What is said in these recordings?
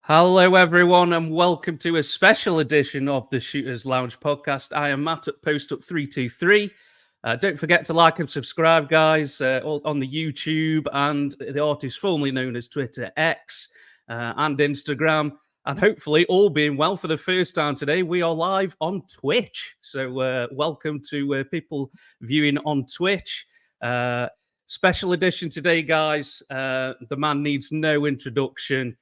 Hello, everyone, and welcome to a special edition of the Shooters Lounge podcast. I am Matt at PostUp323. Don't forget to like and subscribe, guys, on the YouTube and the artist formerly known as Twitter, X, and Instagram. And hopefully, all being well for the first time today, we are live on Twitch. So welcome to people viewing on Twitch. Special edition today, guys. The man needs no introduction.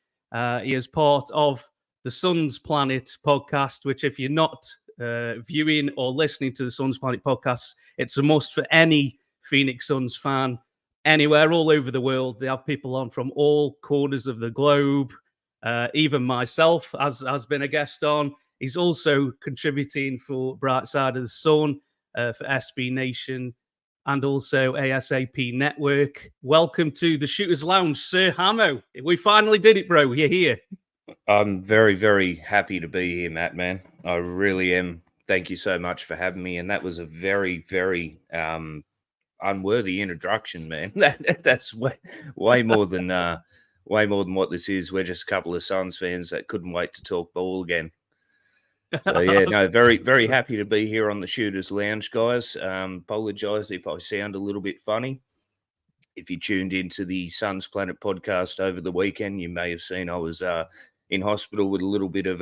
He is part of the Sun's Planet podcast, which if you're not viewing or listening to the Sun's Planet podcast, it's a must for any Phoenix Suns fan anywhere, all over the world. They have people on from all corners of the globe. Even myself has been a guest on. He's also contributing for Bright Side of the Sun for SB Nation and also ASAP Network. Welcome to the Shooters Lounge, Sir Hammo. We finally did it, bro. You're here. I'm very, very happy to be here, Matt, man. I really am. Thank you so much for having me. And that was a very, very unworthy introduction, man. That's way more than what this is. We're just a couple of Suns fans that couldn't wait to talk ball again. So yeah, no, very, very happy to be here on the Shooters Lounge, guys. Apologise if I sound a little bit funny. If you tuned into the Sun's Planet podcast over the weekend, you may have seen I was in hospital with a little bit of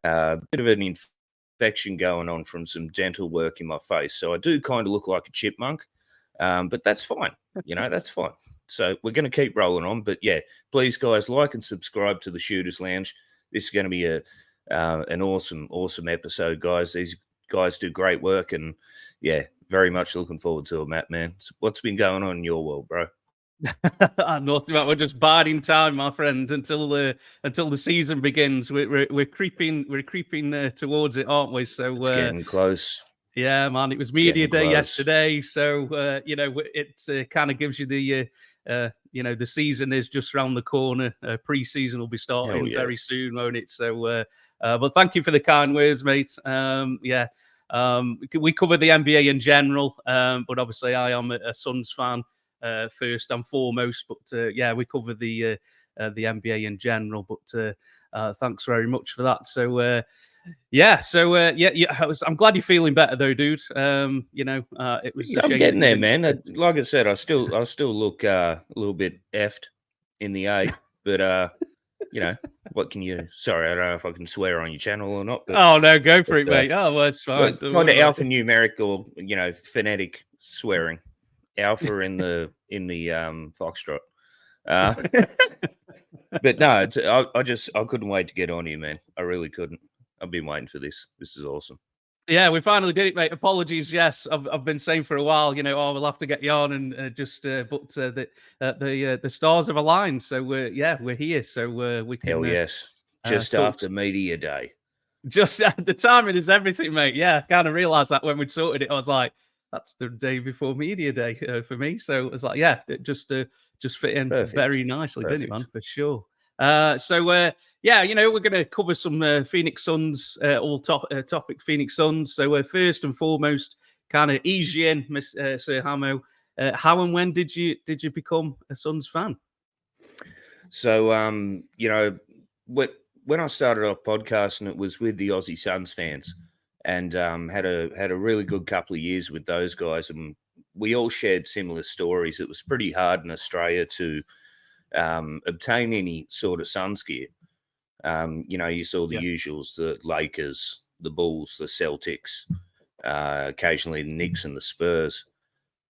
an infection going on from some dental work in my face. So I do kind of look like a chipmunk, but that's fine. That's fine. So we're going to keep rolling on. But yeah, please, guys, like and subscribe to the Shooters Lounge. This is going to be an awesome episode, guys. These guys do great work, and yeah, very much looking forward to it, Matt, man. What's been going on in your world, bro? Nothing. We're just biding time, my friend, until the season begins. We're creeping towards it, aren't we? So it's getting close. Yeah, man. It was media day yesterday, so it kind of gives you the the season is just around the corner. Pre-season will be starting very soon, won't it? So, but thank you for the kind words, mate. We cover the NBA in general, but obviously I am a Suns fan first and foremost. But we cover the NBA in general. But thanks very much for that. So I'm glad you're feeling better though, dude. It was. I'm getting there, man. Like I said, I still look a little bit effed in the A, but what can you? Sorry, I don't know if I can swear on your channel or not. But, oh no, go for it, mate. Oh, well, it's fine. Kind of alphanumeric or phonetic swearing. Alpha in the foxtrot. But no, I couldn't wait to get on here, man. I really couldn't. I've been waiting for this. This is awesome. Yeah, we finally did it, mate. Apologies. Yes, I've been saying for a while, we'll have to get you on, and the stars have aligned. So we're here. So we can. Hell yes. Just after media day. Just the timing is everything, mate. Yeah, I kind of realized that when we'd sorted it. I was like, that's the day before media day for me. So it was like, it just fit in very nicely, didn't it, man? For sure. We're going to cover some Phoenix Suns, topic Phoenix Suns. So first and foremost, kind of ease you in, Sir Hammo. How and when did you become a Suns fan? So when I started off podcasting, it was with the Aussie Suns fans, and had a really good couple of years with those guys, and we all shared similar stories. It was pretty hard in Australia to obtain any sort of Suns gear. You saw the usuals, the Lakers, the Bulls, the Celtics, occasionally the Knicks and the Spurs.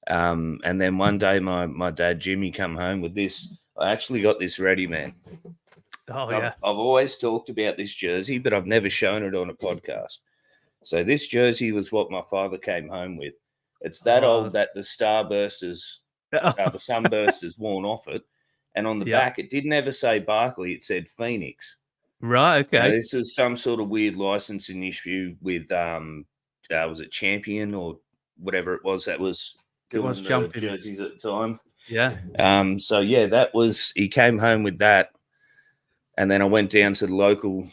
And then one day my dad, Jimmy, come home with this. I actually got this ready, man. Oh, yeah. I've always talked about this jersey, but I've never shown it on a podcast. So this jersey was what my father came home with. It's that old that the Starbursters, the Sunbursters worn off it. And on the back, it didn't ever say Barkley. It said Phoenix. Right, okay. This is some sort of weird licensing issue with, was it Champion or whatever it was that was doing the jerseys at the time. Yeah. That was, he came home with that. And then I went down to the local,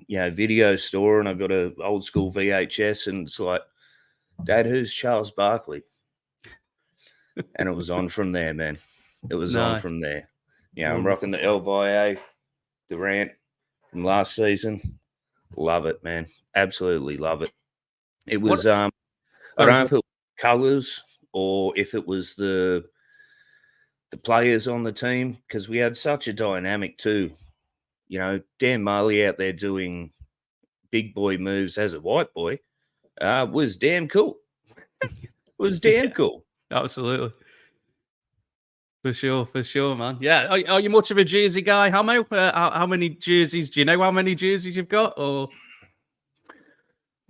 video store, and I got a old school VHS, and it's like, Dad, who's Charles Barkley? And it was on from there, man. It was on from there. I'm rocking the Elvia Durant from last season. Love it, man. Absolutely love it. It was I don't Sorry, know if it was colours or if it was the players on the team, because we had such a dynamic too. You know, Dan Marley out there doing big boy moves as a white boy was damn cool. Was damn yeah, cool. absolutely. For sure, man. Yeah, are you much of a jersey guy, Hammo? How many jerseys? Do you know how many jerseys you've got? Or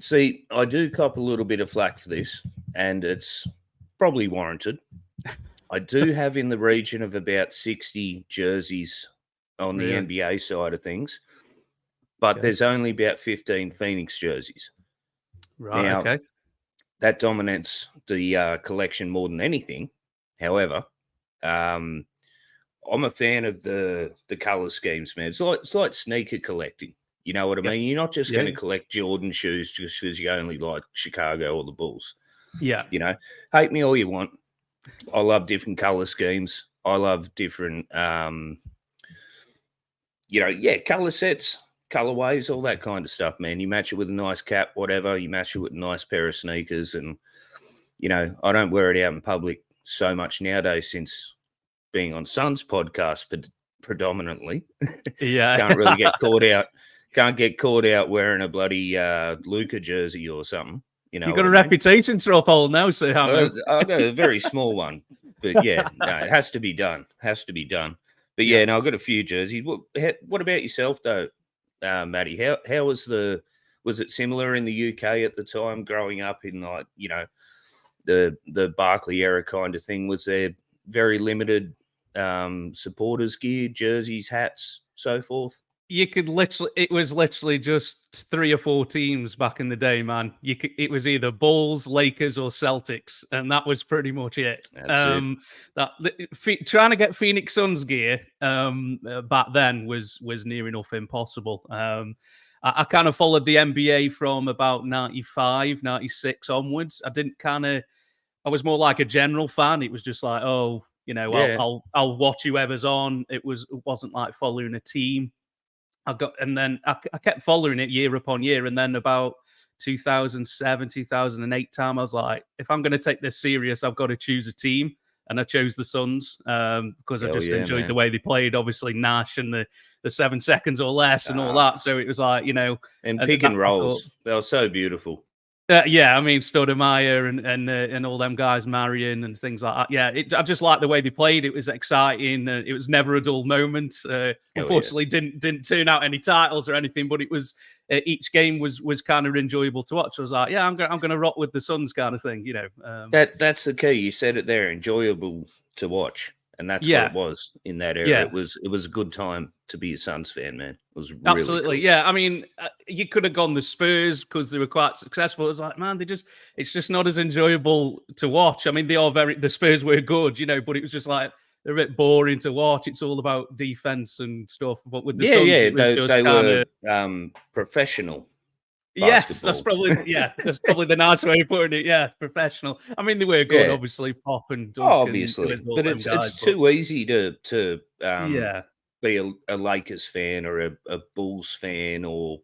See, I do cop a little bit of flack for this, and it's probably warranted. I do have in the region of about 60 jerseys on the really? NBA side of things, but Okay. there's only about 15 Phoenix jerseys. Right. Now, Okay. that dominates the collection more than anything. However, um, I'm a fan of the color schemes, man. It's like sneaker collecting. You know what I Yeah. mean? You're not just going Yeah. to collect Jordan shoes just because you only like Chicago or the Bulls. Yeah. You know, hate me all you want. I love different color schemes. I love different, color sets, colorways, all that kind of stuff, man. You match it with a nice cap, whatever. You match it with a nice pair of sneakers, and I don't wear it out in public so much nowadays since being on Sun's podcast, but predominantly Yeah. can't really get caught out. Can't get caught out wearing a bloody Luca jersey or something. You You know got what a I mean? reputation to uphold now, Sir Hammo. I've got a very small one, but yeah, no, it has to be done. Has to be done. But Yeah. yeah, no, I've got a few jerseys. What about yourself, though, Matty? How was it similar in the UK at the time, growing up in the Barkley era kind of thing? Was there very limited supporters gear, jerseys, hats, so forth? You could literally, it was literally just 3 or 4 teams back in the day, man. It was either Bulls, Lakers, or Celtics, and that was pretty much it. That's it. Trying to get Phoenix Suns gear back then was near enough impossible. I kind of followed the NBA from about 95, 96 onwards. I was more like a general fan. It was just like, oh, Yeah. I'll watch whoever's on. It wasn't like following a team. I kept following it year upon year, and then about 2007, 2008 time, I was like, if I'm going to take this serious, I've got to choose a team, and I chose the Suns because I Hell just yeah, enjoyed the man. way they played. Obviously, Nash and the 7 seconds or less and all Ah, that. So it was like, and and pick that, and I thought, rolls. They were so beautiful. yeah, I mean Stoudemire and all them guys, Marion and things like that. Yeah, I just liked the way they played. It was exciting. It was never a dull moment. Hell yeah. Unfortunately, didn't turn out any titles or anything, but it was each game was kind of enjoyable to watch. I was like, yeah, I'm gonna rock with the Suns kind of thing. That's the key. You said it there. Enjoyable to watch, and that's what Yeah, it was in that era. yeah. It was a good time to be a Suns fan, man. It was really Absolutely, cool. yeah. I mean, you could have gone the Spurs because they were quite successful. It was like, man, it's just not as enjoyable to watch. I mean, the Spurs were good, but it was just like they're a bit boring to watch. It's all about defense and stuff. But with the Yeah, Suns, yeah. it was just They kind were of, professional yes, basketball. that's probably the nice way of putting it. Yeah, professional. I mean, they were good, Yeah, obviously, Pop and Duncan, obviously, all but them guys. it's But too easy to yeah, be a Lakers fan or a Bulls fan or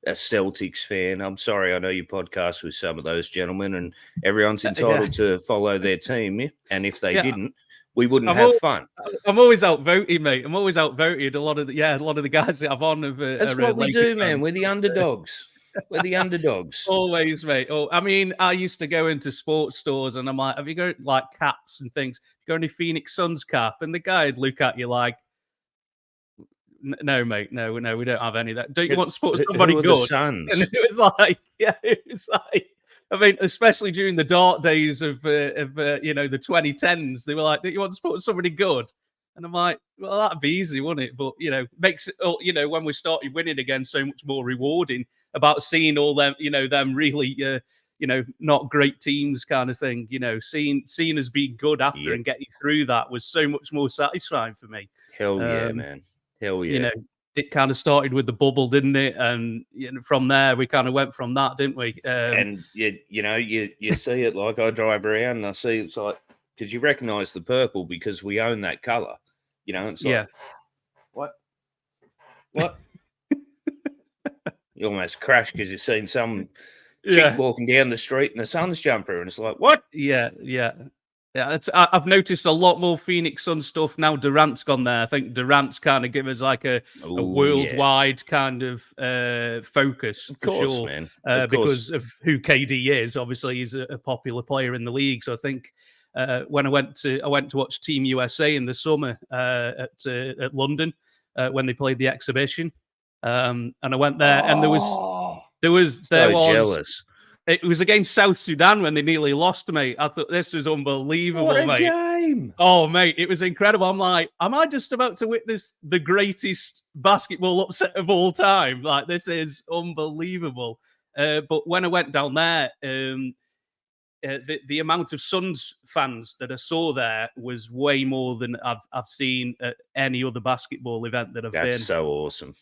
a Celtics fan. I'm sorry, I know you podcast with some of those gentlemen, and everyone's yeah, entitled to follow their team. Yeah? And if they yeah. didn't, we wouldn't I'm have all, fun. I'm always outvoted, mate. I'm always outvoted. A lot of the guys that I've on That's are what we Lakers do, man. fans. We're the underdogs. We're the underdogs. Always, mate. Oh, I mean, I used to go into sports stores and I'm like, have you got like caps and things? You got any Phoenix Suns cap? And the guy would look at you like, no, mate, no, we don't have any of that. Don't you want to support somebody Who are the good? And Suns? it was like, yeah, it was like, I mean, especially during the dark days of the 2010s, they were like, "Do you want to support somebody good?" And I'm like, "Well, that'd be easy, wouldn't it?" But makes it, when we started winning again, so much more rewarding about seeing all them, them really, not great teams kind of thing. Seeing us being good after Yep. and getting through that was so much more satisfying for me. Hell yeah, Um, man. Hell you yeah. know, it kind of started with the bubble, didn't it? And from there, we kind of went from that, didn't we? And you see it, like I drive around and I see it's like, because you recognize the purple because we own that color. It's Yeah. like, what? What? You almost crash because you've seen some chick walking down the street in a Suns jumper, and it's like, what? Yeah. I've noticed a lot more Phoenix Sun stuff now. Durant's gone there. I think Durant's kind of give us like a worldwide kind of focus Of for course, sure, man. because of who KD is. Obviously, he's a popular player in the league. So I think when I went to watch Team USA in the summer at London when they played the exhibition, and I went there, and there was so jealous. it was against South Sudan when they nearly lost, mate. I thought this was unbelievable, What a mate. game. Oh, mate, it was incredible. I'm like, am I just about to witness the greatest basketball upset of all time? Like, this is unbelievable. But when I went down there, the amount of Suns fans that I saw there was way more than I've seen at any other basketball event that I've been. That's so awesome.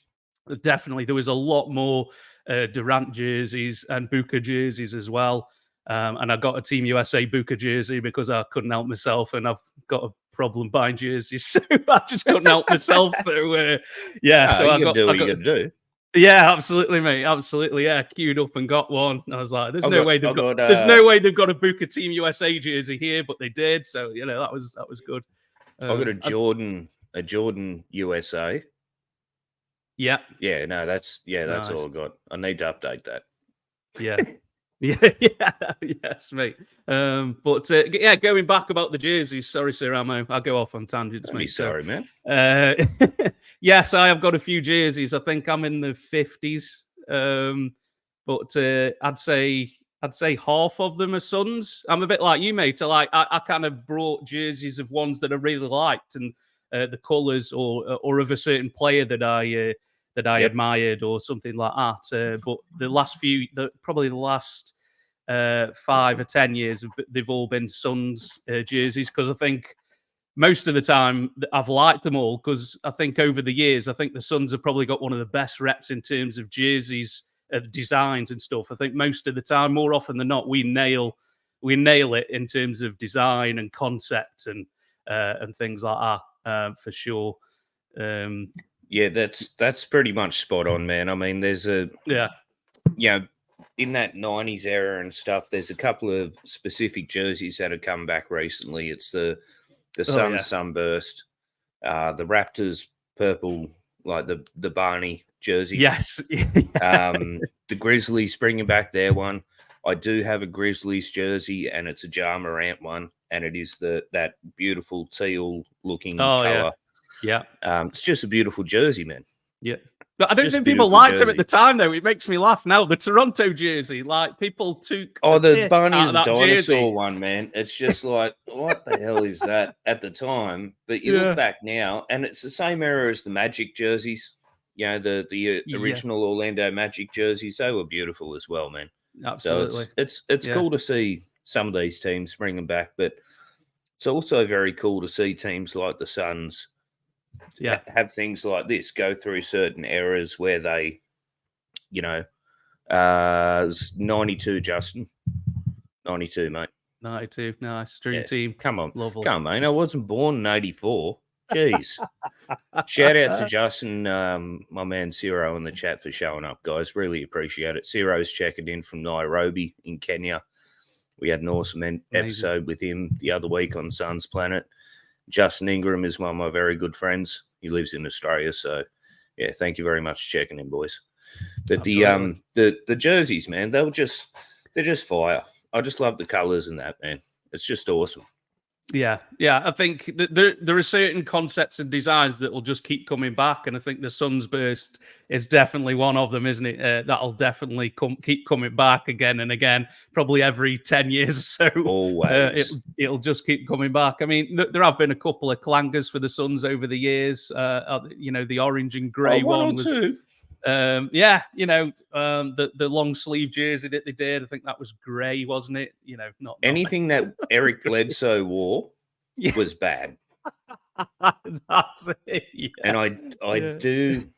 Definitely, there was a lot more Durant jerseys and Booker jerseys as well. And I got a Team USA Booker jersey because I couldn't help myself, and I've got a problem buying jerseys, so I just couldn't help myself. So so I got what you got to do. Yeah, absolutely, mate. Absolutely, yeah. Queued up and got one. I was like, there's no way they've got a Booker Team USA jersey here, but they did. So that was good. I got a Jordan USA. Yeah. Yeah, no, that's nice. All I got. I need to update that. Yeah. Yes, mate. But going back about the jerseys. Sorry, Sir Hammo. I'll go off on tangents, mate. Sorry, man. Yes, I have got a few jerseys. I think I'm in the 50s. But I'd say half of them are Suns. I'm a bit like you, mate. I kind of brought jerseys of ones that I really liked, and the colours or of a certain player that I admired or something like that. But probably the last 5 or 10 years, they've all been Suns jerseys, because I think most of the time I've liked them all, because I think over the years, I think the Suns have probably got one of the best reps in terms of jerseys, designs and stuff. I think most of the time, more often than not, we nail it in terms of design and concept and things like that, for sure. Yeah, that's pretty much spot on, man. I mean, there's in that 90s era and stuff, there's a couple of specific jerseys that have come back recently. It's the Suns Sunburst, the Raptors purple, like the Barney jersey. Yes. The Grizzlies bringing back their one. I do have a Grizzlies jersey, and it's a Ja Morant one, and it is that beautiful teal looking color. Yeah. It's just a beautiful jersey, man. Yeah. But I don't think people liked him at the time, though. It makes me laugh now. The Toronto jersey, like, people took the Barney out of that dinosaur jersey. one, man. It's just like, what the hell is that at the time? But you look back now, and it's the same era as the Magic jerseys. The original Orlando Magic jerseys. They were beautiful as well, man. Absolutely. So it's cool to see some of these teams bring them back, but it's also very cool to see teams like the Suns have things like this go through certain eras where they, 92, Justin. 92, mate. 92, nice. Dream team. Come on. Lovely. Come on, mate. I wasn't born in 84. Jeez. Shout out to Justin, my man Ciro in the chat for showing up, guys. Really appreciate it. Ciro's checking in from Nairobi in Kenya. We had an awesome episode with him the other week on Sun's Planet. Justin Ingram is one of my very good friends. He lives in Australia, so yeah, thank you very much for checking in, boys. But the jerseys, man, they're just fire. I just love the colors and that, man. It's just awesome. Yeah. I think there are certain concepts and designs that will just keep coming back, and I think the Suns Burst is definitely one of them, isn't it? That'll definitely keep coming back again and again, probably every 10 years or so. Always. It'll just keep coming back. I mean, there have been a couple of clangers for the Suns over the years. The orange and grey one was. Two. The long sleeve jersey that they did, I think that was grey, wasn't it? Not anything that Eric Bledsoe wore was bad. That's it. Yeah. And I do.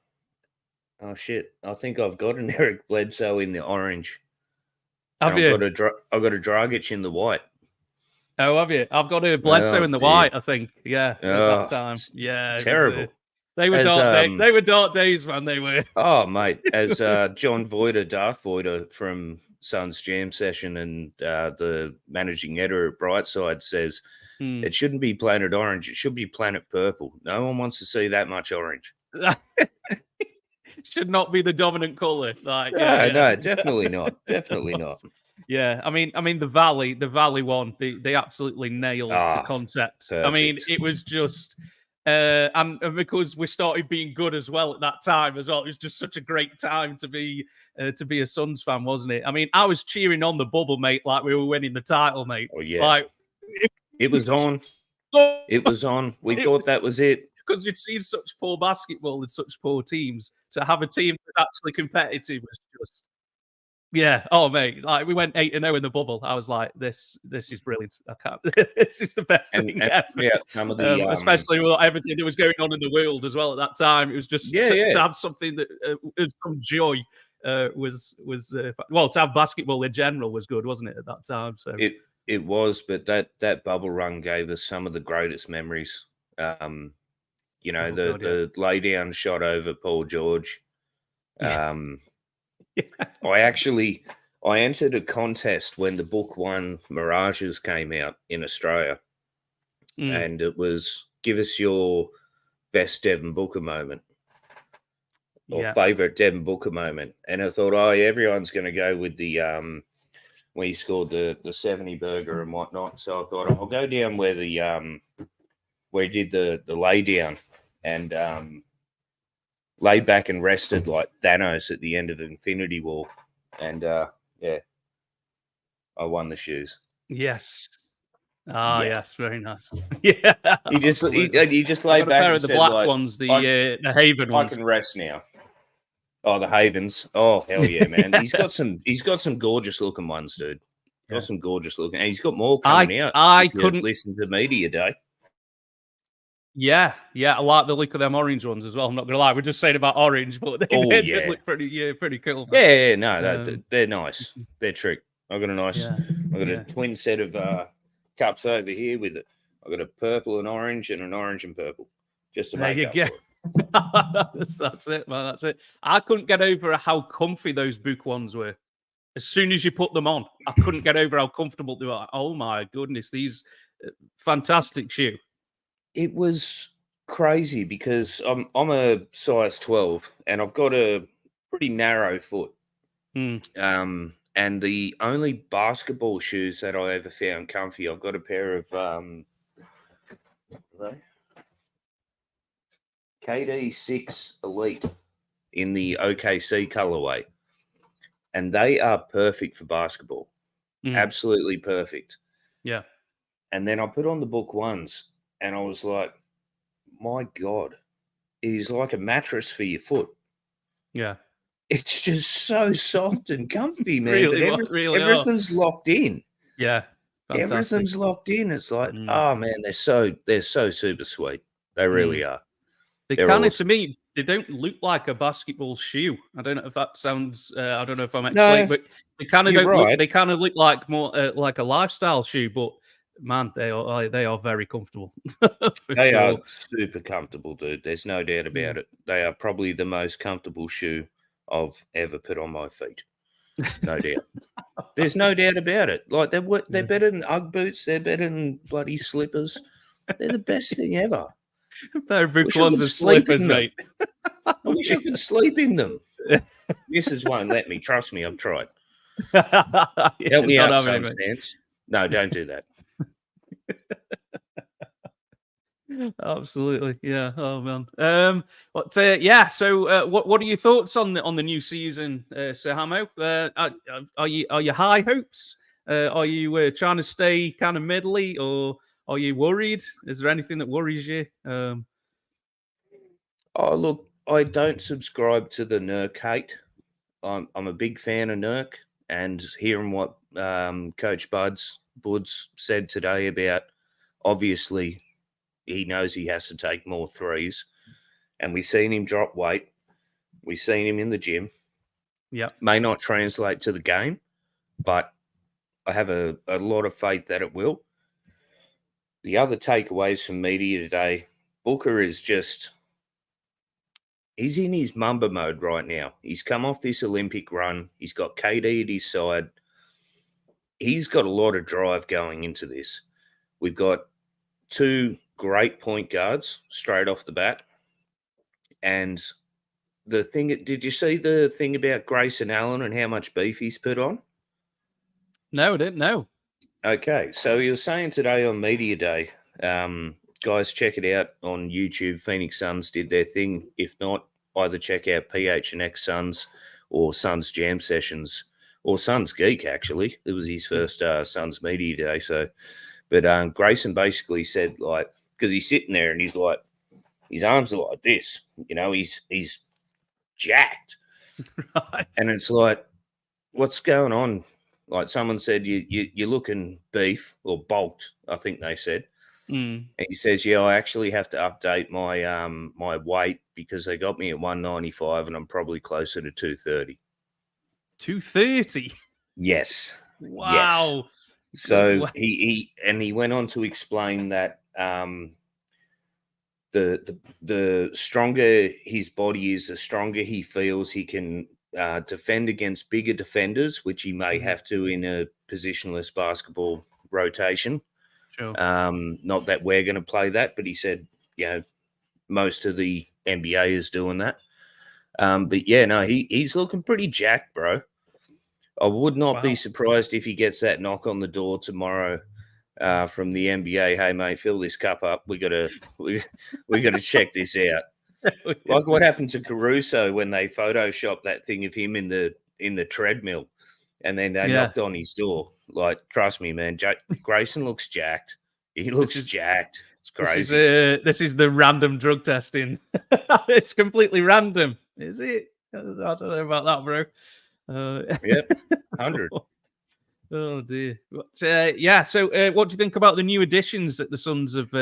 Oh shit! I think I've got an Eric Bledsoe in the orange. Have you? I've got a Dragic in the white. Oh, have you? I've got a Bledsoe in the white, I think. Yeah, at that time. Yeah, terrible. They were As dark days. They were dark days, man. They were. oh mate, as John Voider, Darth Voider from Sun's Jam Session and the managing editor at Brightside says, it shouldn't be Planet Orange. It should be Planet Purple. No one wants to see that much orange. Should not be the dominant color. Like, No, definitely not. Definitely not. Yeah, I mean the Valley one, they absolutely nailed the concept. Perfect. I mean, it was just and because we started being good as well at that time as well, it was just such a great time to be a Suns fan, wasn't it? I mean, I was cheering on the bubble, mate, like we were winning the title, mate. Oh yeah, like it was on. It was on. We thought that was it. Because we'd seen such poor basketball and such poor teams. To have a team that's actually competitive was just, yeah. Oh, mate, like we went 8-0 in the bubble. I was like, this is brilliant. I can't. This is the best thing ever. Yeah, some of the, especially with everything that was going on in the world as well at that time. It was just to have something that was some joy. Was well, to have basketball in general was good, wasn't it, at that time? So it was, but that bubble run gave us some of the greatest memories. The lay down shot over Paul George. I entered a contest when the book one Mirages came out in Australia, and it was give us your best Devin Booker moment or favorite Devin Booker moment, and I thought, everyone's going to go with the when he scored the 70 burger and whatnot. So I thought I'll go down where he did the lay down and lay back and rested like Thanos at the end of Infinity War. And I won the shoes. Yes. Yes, very nice. Yeah. He just laid back and the said, black ones, the Haven ones. I can rest now. Oh, the Havens. Oh, hell yeah, man. He's got some gorgeous looking ones, dude. Got some gorgeous looking, and he's got more coming out. I couldn't listen to Media Day. Yeah, I like the look of them orange ones as well. I'm not gonna lie, we're just saying about orange, but they did look pretty cool. Man. No, they're nice. They're trick. I've got a twin set of cups over here with it. I've got a purple and orange and an orange and purple. Just to make up for it. That's it, man. That's it. I couldn't get over how comfy those book ones were. As soon as you put them on, I couldn't get over how comfortable they were. Oh my goodness, these fantastic shoe. It was crazy because I'm a size 12 and I've got a pretty narrow foot. And the only basketball shoes that I ever found comfy, I've got a pair of KD6 Elite in the OKC colorway. And they are perfect for basketball. Absolutely perfect. Yeah. And then I put on the book ones and I was like, my God, it is like a mattress for your foot. Yeah. It's just so soft and comfy, man. Everything's locked in. Yeah. Fantastic. Everything's locked in. It's like, oh man, they're so super sweet. They really are. They kind of, to me, they don't look like a basketball shoe. I don't know if that sounds. I don't know if I'm explaining, but they kind of don't look. They kind of look like more like a lifestyle shoe. But man, they are very comfortable. They are super comfortable, dude. There's no doubt about it. They are probably the most comfortable shoe I've ever put on my feet. No doubt. There's no doubt about it. Like they're better than UGG boots. They're better than bloody slippers. They're the best thing ever. They're book ones and slippers, mate. I wish I could sleep in them. Mrs. won't let me. Trust me, I've tried. Help me out, Stance. No, don't do that. Absolutely, yeah. Oh man. So, what are your thoughts on the new season, Sir Hammo? Are you high hopes? Are you trying to stay kind of middly, or are you worried? Is there anything that worries you? Oh, look, I don't subscribe to the Nurk hate. I'm a big fan of Nurk, and hearing what Coach Buds said today about, obviously, he knows he has to take more threes, and we've seen him drop weight. We've seen him in the gym. Yeah, may not translate to the game, but I have a lot of faith that it will. The other takeaways from media today, Booker is just he's in his Mamba mode right now. He's come off this Olympic run. He's got KD at his side. He's got a lot of drive going into this. We've got two great point guards straight off the bat. And the thing, did you see the thing about Grayson Allen and how much beef he's put on? No, I didn't know. Okay, so he was saying today on Media Day, guys, check it out on YouTube. Phoenix Suns did their thing. If not, either check out PHNX Suns or Suns Jam Sessions or Suns Geek, actually. It was his first Suns Media Day. So, but Grayson basically said, like, because he's sitting there and he's like, his arms are like this, you know, he's jacked. Right. And it's like, what's going on? Like someone said, you're looking beef or bulked, I think they said. Mm. And he says, yeah, I actually have to update my my weight because they got me at 195 and I'm probably closer to 230. 230? Yes. Wow. Yes. So he went on to explain that the stronger his body is, the stronger he feels he can defend against bigger defenders, which he may have to in a positionless basketball rotation. Sure. Not that we're going to play that, but he said, you know, most of the NBA is doing that. But yeah, no, he's looking pretty jacked, bro. I would not be surprised if he gets that knock on the door tomorrow from the NBA. Hey, mate, fill this cup up. We gotta check this out. Like what happened to Caruso when they photoshopped that thing of him in the treadmill, and then they knocked on his door. Like, trust me, man, Grayson looks jacked. He looks jacked. It's crazy. This is the random drug testing. It's completely random, is it? I don't know about that, bro. Yep, 100. Oh dear. But, yeah. So, what do you think about the new additions that the Suns have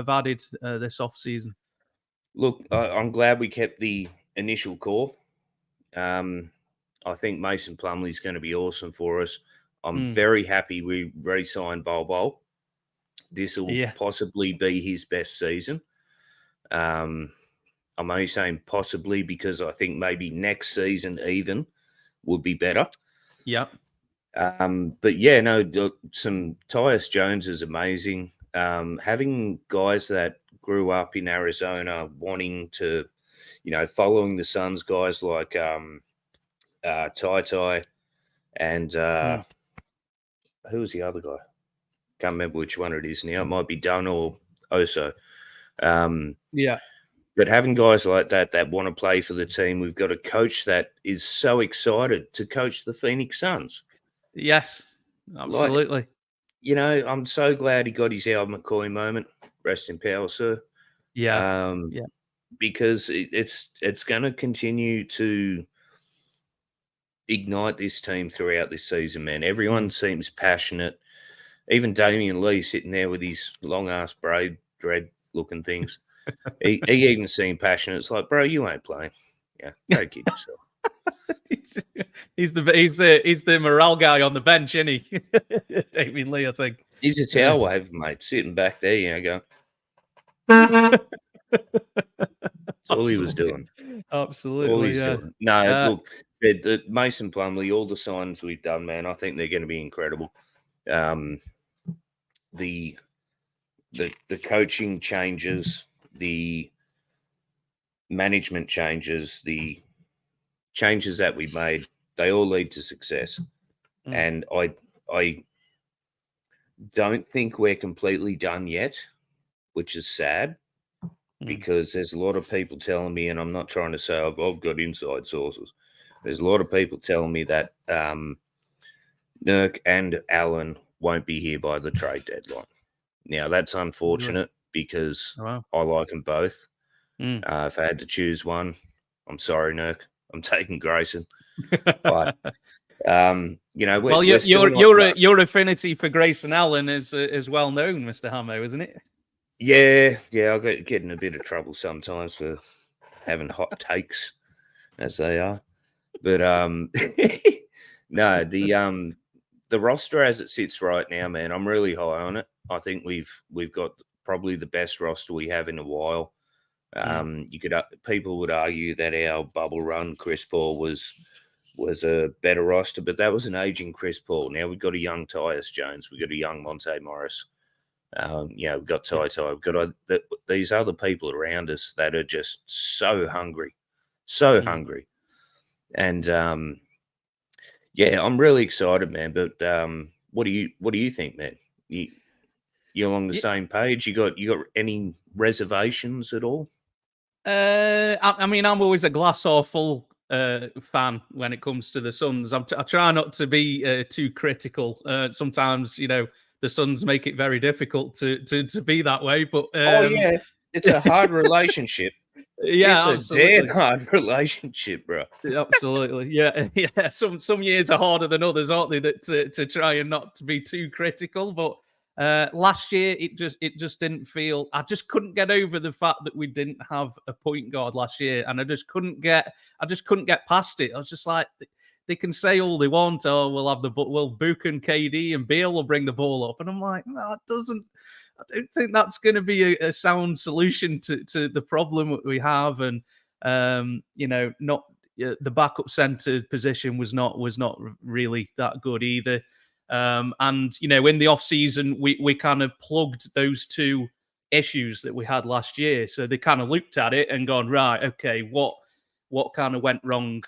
added this off season? Look, I'm glad we kept the initial core. I think Mason Plumlee's going to be awesome for us. I'm very happy we re-signed Bol. This will possibly be his best season. I'm only saying possibly because I think maybe next season even would be better. Yeah. But yeah, no, some Tyus Jones is amazing. Having guys that grew up in Arizona wanting to, you know, following the Suns, guys like Ty and who was the other guy? Can't remember which one it is now. It might be Dunn or Oso. Yeah. But having guys like that want to play for the team, we've got a coach that is so excited to coach the Phoenix Suns. Yes, absolutely. Like, you know, I'm so glad he got his Al McCoy moment. Rest in power, sir. Yeah. Because it's going to continue to ignite this team throughout this season, man. Everyone seems passionate. Even Damian Lee sitting there with his long ass braid dread looking things. he even seemed passionate. It's like, bro, you ain't playing. Yeah, go kid yourself. He's the morale guy on the bench, isn't he? Damian Lee, I think. He's a towel waver, mate, sitting back there, you know, going. That's all he was doing. Absolutely. All he's doing. No, look, the Mason Plumlee, all the signs we've done, man, I think they're going to be incredible. The coaching changes, the management changes, the changes that we've made, they all lead to success. And I don't think we're completely done yet, which is sad because there's a lot of people telling me, and I'm not trying to say I've got inside sources. There's a lot of people telling me that Nurk and Allen won't be here by the trade deadline. Now, that's unfortunate because I like them both. If I had to choose one, I'm sorry, Nurk. I'm taking Grayson. But, you know, your affinity for Grayson Allen is well known, Mr. Hammo, isn't it? Yeah. I get in a bit of trouble sometimes for having hot takes, as they are. But no, the roster as it sits right now, man, I'm really high on it. I think we've got probably the best roster we have in a while. You could people would argue that our bubble run Chris Paul was a better roster, but that was an aging Chris Paul. Now we've got a young Tyus Jones, we've got a young Monte Morris. We've got Ty, we've got these other people around us that are just so hungry, hungry. And I'm really excited, man. But what do you think, man? You along the same page? You got any reservations at all? I mean, I'm always a glass half full fan when it comes to the Suns. I try not to be too critical. Sometimes, the Suns make it very difficult to be that way. But it's a hard relationship. Yeah, it's a dead hard relationship, bro. Absolutely, yeah. Some years are harder than others, aren't they? That to try and not to be too critical, but. Last year, it just didn't feel. I just couldn't get over the fact that we didn't have a point guard last year, and I just couldn't get past it. I was just like, they can say all they want. Oh, we'll Book and KD and Beal will bring the ball up, and I'm like, no, it doesn't. I don't think that's going to be a sound solution to the problem that we have, and not the backup center position was not really that good either. And in the off season, we kind of plugged those two issues that we had last year. So they kind of looked at it and gone, right, okay, what kind of went wrong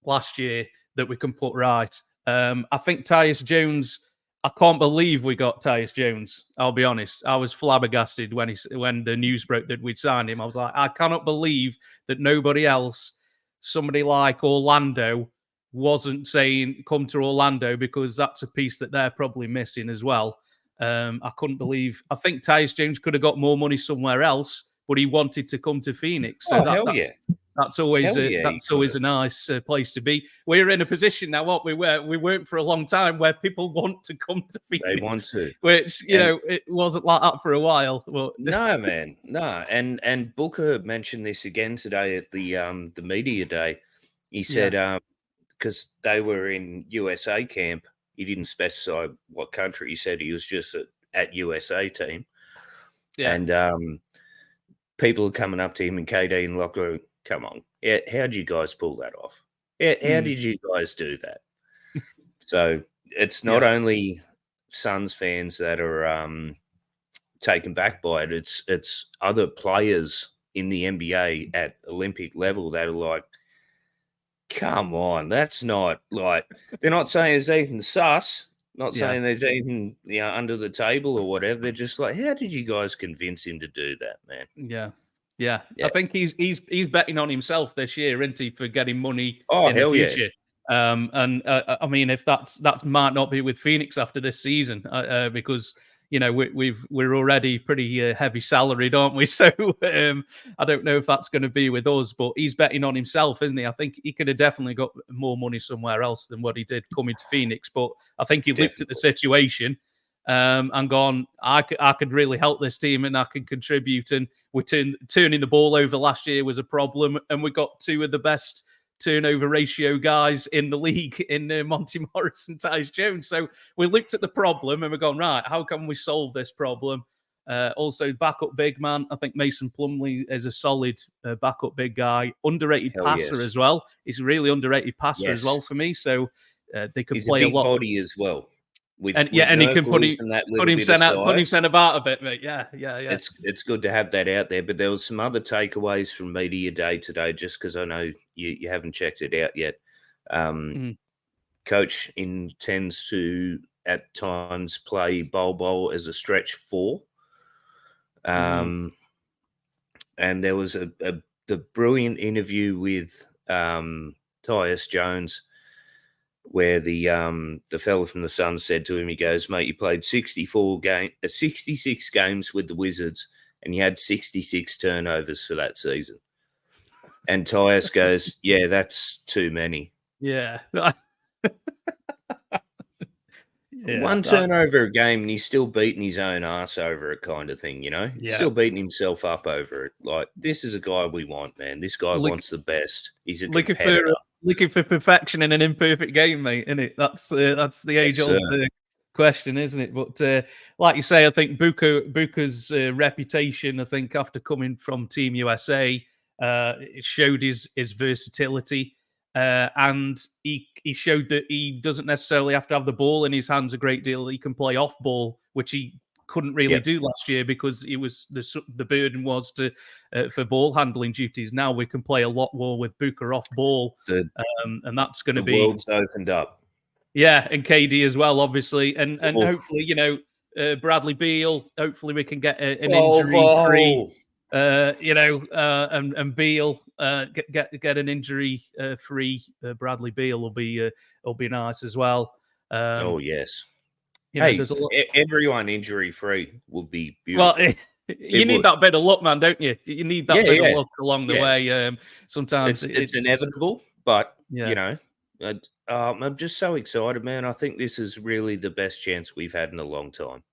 last year that we can put right? I think Tyus Jones. I can't believe we got Tyus Jones. I'll be honest. I was flabbergasted when the news broke that we'd signed him. I was like, I cannot believe that nobody else, somebody like Orlando, wasn't saying come to Orlando, because that's a piece that they're probably missing as well. I couldn't believe. I think Tyus Jones could have got more money somewhere else, but he wanted to come to Phoenix. So that's always a nice place to be. We're in a position now, what we weren't for a long time, where people want to come to Phoenix. They want to, which it wasn't like that for a while. But no, man, no. And Booker mentioned this again today at the media day. He said because they were in USA camp, he didn't specify what country. He said he was just at USA team, and people are coming up to him and KD in locker room. Come on, how'd you guys pull that off? How did you guys do that? So it's not only Suns fans that are taken back by it. It's other players in the NBA at Olympic level that are like, come on, that's not like, they're not saying there's anything sus, not saying there's anything under the table or whatever. They're just like, how did you guys convince him to do that, man? Yeah. I think he's betting on himself this year, isn't he, for getting money in the future. I mean, if that might not be with Phoenix after this season, because we're already pretty heavy salaried, aren't we? So I don't know if that's going to be with us, but he's betting on himself, isn't he? I think he could have definitely got more money somewhere else than what he did coming to Phoenix. But I think he looked at the situation and gone, I could really help this team and I can contribute. And we're turning the ball over last year was a problem, and we got two of the best turnover ratio guys in the league in Monte Morris and Tyus Jones. So we looked at the problem and we're going, right, how can we solve this problem? Also, backup big man. I think Mason Plumlee is a solid backup big guy. Underrated passer as well. He's a really underrated passer as well for me. So they could play a lot. Body as well. And he can put him centre back a bit, mate. Yeah. It's good to have that out there. But there was some other takeaways from media day today, just because I know you haven't checked it out yet. Coach intends to at times play Bol as a stretch 4. And there was the brilliant interview with Tyus Jones, where the fella from the Suns said to him, he goes, mate, you played 66 games with the Wizards and you had 66 turnovers for that season. And Tyus goes, yeah, that's too many. Yeah. One turnover a game and he's still beating his own ass over it, kind of thing, Still beating himself up over it. Like, this is a guy we want, man. This guy wants the best. He's a competitor. Looking for perfection in an imperfect game, mate, isn't it? That's the age-old question, isn't it? But like you say, I think Buka's reputation, I think after coming from Team USA, it showed his versatility, and he showed that he doesn't necessarily have to have the ball in his hands a great deal. He can play off ball, which he couldn't really Yep. do last year because it was the burden was to for ball handling duties. Now we can play a lot more with Buka off ball, and that's going to The be world's opened up. yeah, and KD as well, obviously, and Oh. hopefully, Bradley Beal. Hopefully, we can get an injury-free, and Beal get an injury-free. Bradley Beal will be nice as well. Oh yes. Hey, there's a lot. Everyone injury-free would be beautiful. Well, you need that bit of luck, man, don't you? You need that bit of luck along the way. Sometimes it's inevitable, but yeah. I'm just so excited, man. I think this is really the best chance we've had in a long time.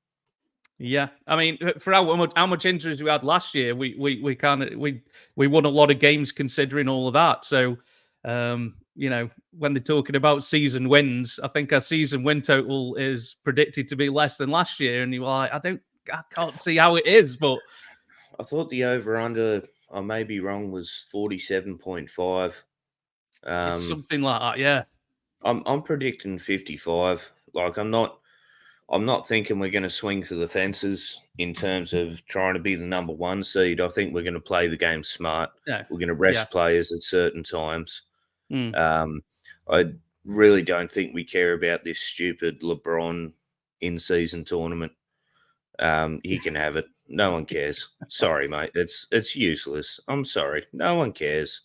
Yeah, I mean, for how much injuries we had last year, we won a lot of games considering all of that. So, when they're talking about season wins, I think our season win total is predicted to be less than last year, and you're like, I can't see how it is, but I thought the over under, I may be wrong, was 47.5. It's something like that, yeah. I'm predicting 55. Like I'm not thinking we're going to swing for the fences in terms of trying to be the number one seed. I think we're going to play the game smart. Yeah. We're going to rest players at certain times. Mm. I really don't think we care about this stupid LeBron in-season tournament. He can have it. No one cares. Sorry, mate. It's useless. I'm sorry. No one cares.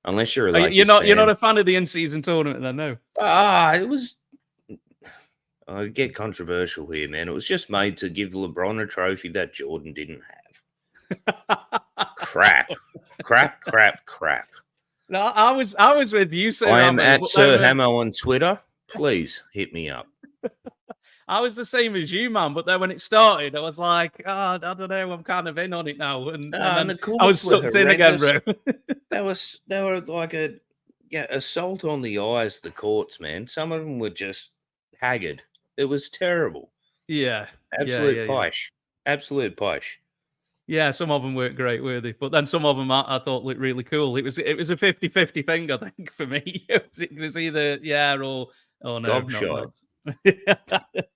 Unless you're like you're not a fan of the in-season tournament, then, no? It was. I get controversial here, man. It was just made to give LeBron a trophy that Jordan didn't have. crap. No, I was with you, Sir I am Hammo, at Sir Hammo on Twitter. Please hit me up. I was the same as you, man. But then when it started, I was like, I don't know, I'm kind of in on it now. And then the I was sucked in again, bro. They were like assault on the eyes, the courts, man. Some of them were just haggard. It was terrible. Yeah. Absolute posh. Absolute posh. Yeah, some of them weren't great, were they? But then some of them I thought looked really cool. It was a 50-50 thing, I think, for me. It was either or no, not.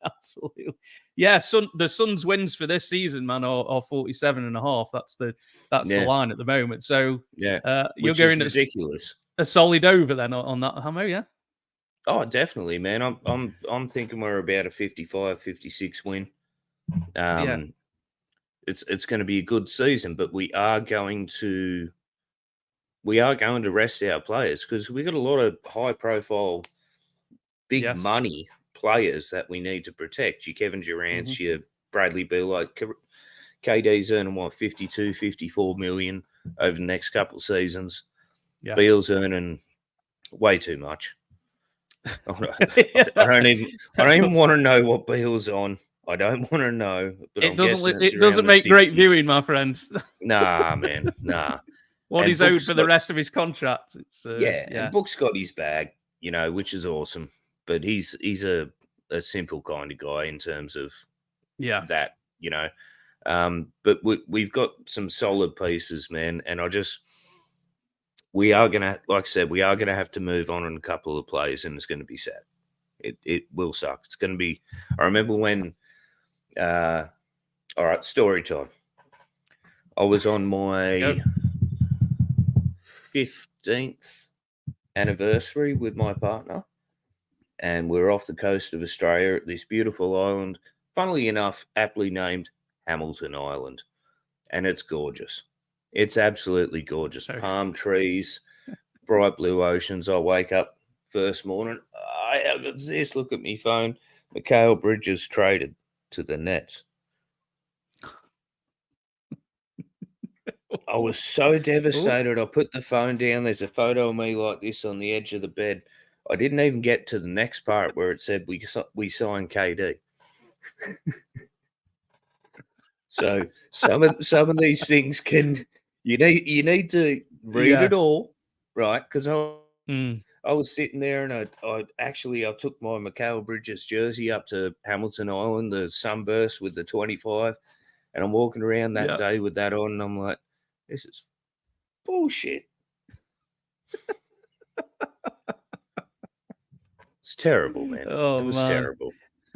Absolutely. Yeah, the Suns wins for this season, man, are 47.5. That's the line at the moment. So you're going ridiculous. A solid over then on that, Hammo, yeah? Oh, definitely, man. I'm thinking we're about a 55, 56 win. It's going to be a good season, but we are going to rest our players because we got a lot of high profile, big money players that we need to protect. Your Kevin Durant's, your Bradley Beal, like KD's earning 52, 54 million over the next couple of seasons. Yeah. Beal's earning way too much. I don't even want to know what Beal's on. I don't want to know. But it doesn't make great viewing, my friends. Nah, man, nah. What he's owed for the rest of his contract. It's and Book's got his bag, which is awesome. But he's a simple kind of guy in terms of that, But we've got some solid pieces, man, and we are gonna, like I said, have to move on a couple of players, and it's going to be sad. It will suck. It's going to be. I remember when. All right, story time. I was on my 15th anniversary with my partner, and we're off the coast of Australia at this beautiful island, funnily enough, aptly named Hamilton Island, and it's gorgeous. It's absolutely gorgeous. Palm trees, bright blue oceans. I wake up first morning. How good's this? Look at me phone. Mikal Bridges traded to the Nets. I was so devastated. I put the phone down. There's a photo of me like this on the edge of the bed. I didn't even get to the next part where it said we signed KD. So some of these things you need to read it all, right? Because I I was sitting there and I took my Mikhail Bridges jersey up to Hamilton Island, the sunburst with the 25, and I'm walking around that day with that on, and I'm like, this is bullshit. It's terrible, man. Oh, it was man. terrible.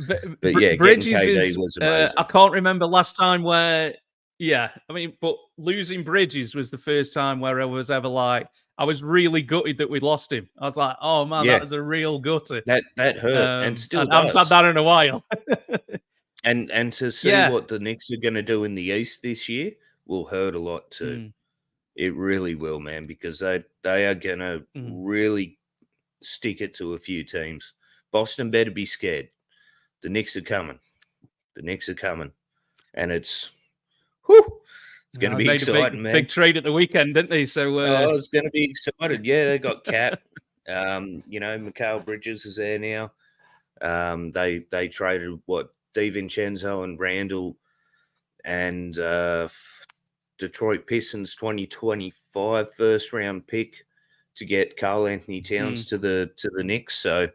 But yeah, Bridges getting KD is. was amazing. I can't remember last time where. Yeah, I mean, but losing Bridges was the first time where I was ever like, I was really gutted that we lost him. I was like, oh man, that was a real gutter. That hurt, and still I haven't had that in a while. and to see what the Knicks are going to do in the East this year will hurt a lot too. It really will, man, because they are going to really stick it to a few teams. Boston better be scared. The Knicks are coming. And it's going to be exciting, man. Big trade at the weekend, didn't they? So it's going to be exciting. Yeah, they got Cap. Mikal Bridges is there now. They traded DiVincenzo and Randall and Detroit Pistons 2025 first round pick to get Karl Anthony Towns to the Knicks. So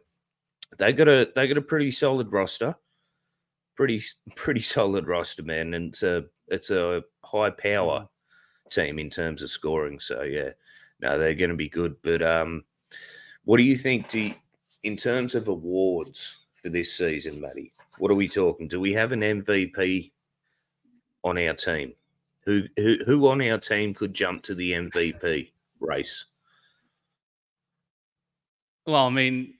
they got a pretty solid roster. Pretty solid roster, man. And it's a high power team in terms of scoring. So yeah, no, they're going to be good. But what do you think in terms of awards for this season, Matty? What are we talking? Do we have an MVP on our team? Who on our team could jump to the MVP race? Well, I mean,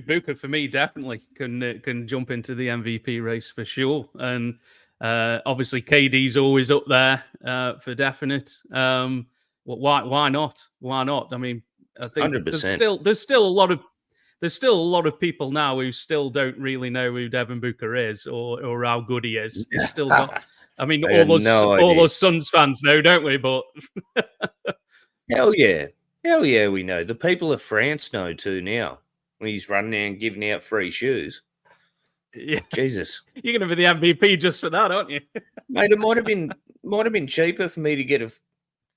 Booker for me definitely can jump into the MVP race for sure, and obviously KD's always up there for definite. Why not? Why not? I mean, I think 100%. there's still a lot of people now who still don't really know who Devin Booker is or how good he is. He's still got. I mean, all us Suns fans know, don't we? But hell yeah, we know. The people of France know too now. When he's running and giving out free shoes. Yeah, Jesus, you're going to be the MVP just for that, aren't you? Mate, it might have been cheaper for me to get a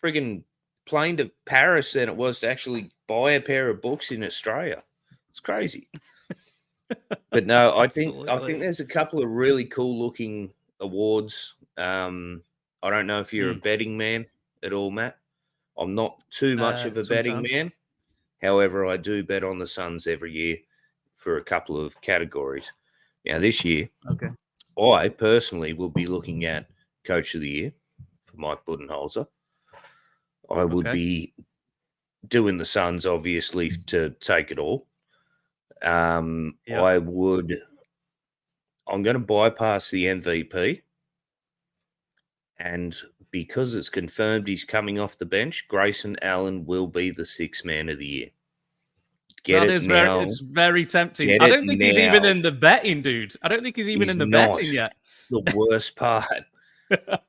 friggin' plane to Paris than it was to actually buy a pair of books in Australia. It's crazy. But no, I think there's a couple of really cool looking awards. I don't know if you're a betting man at all, Matt. I'm not too much of a betting man. However, I do bet on the Suns every year for a couple of categories. Now, this year, I personally will be looking at Coach of the Year for Mike Budenholzer. I would be doing the Suns, obviously, to take it all. I'm going to bypass the MVP. And because it's confirmed he's coming off the bench, Grayson Allen will be the sixth man of the year. It's very tempting. I don't think he's even in the betting, dude. I don't think he's even in the betting yet. The worst part.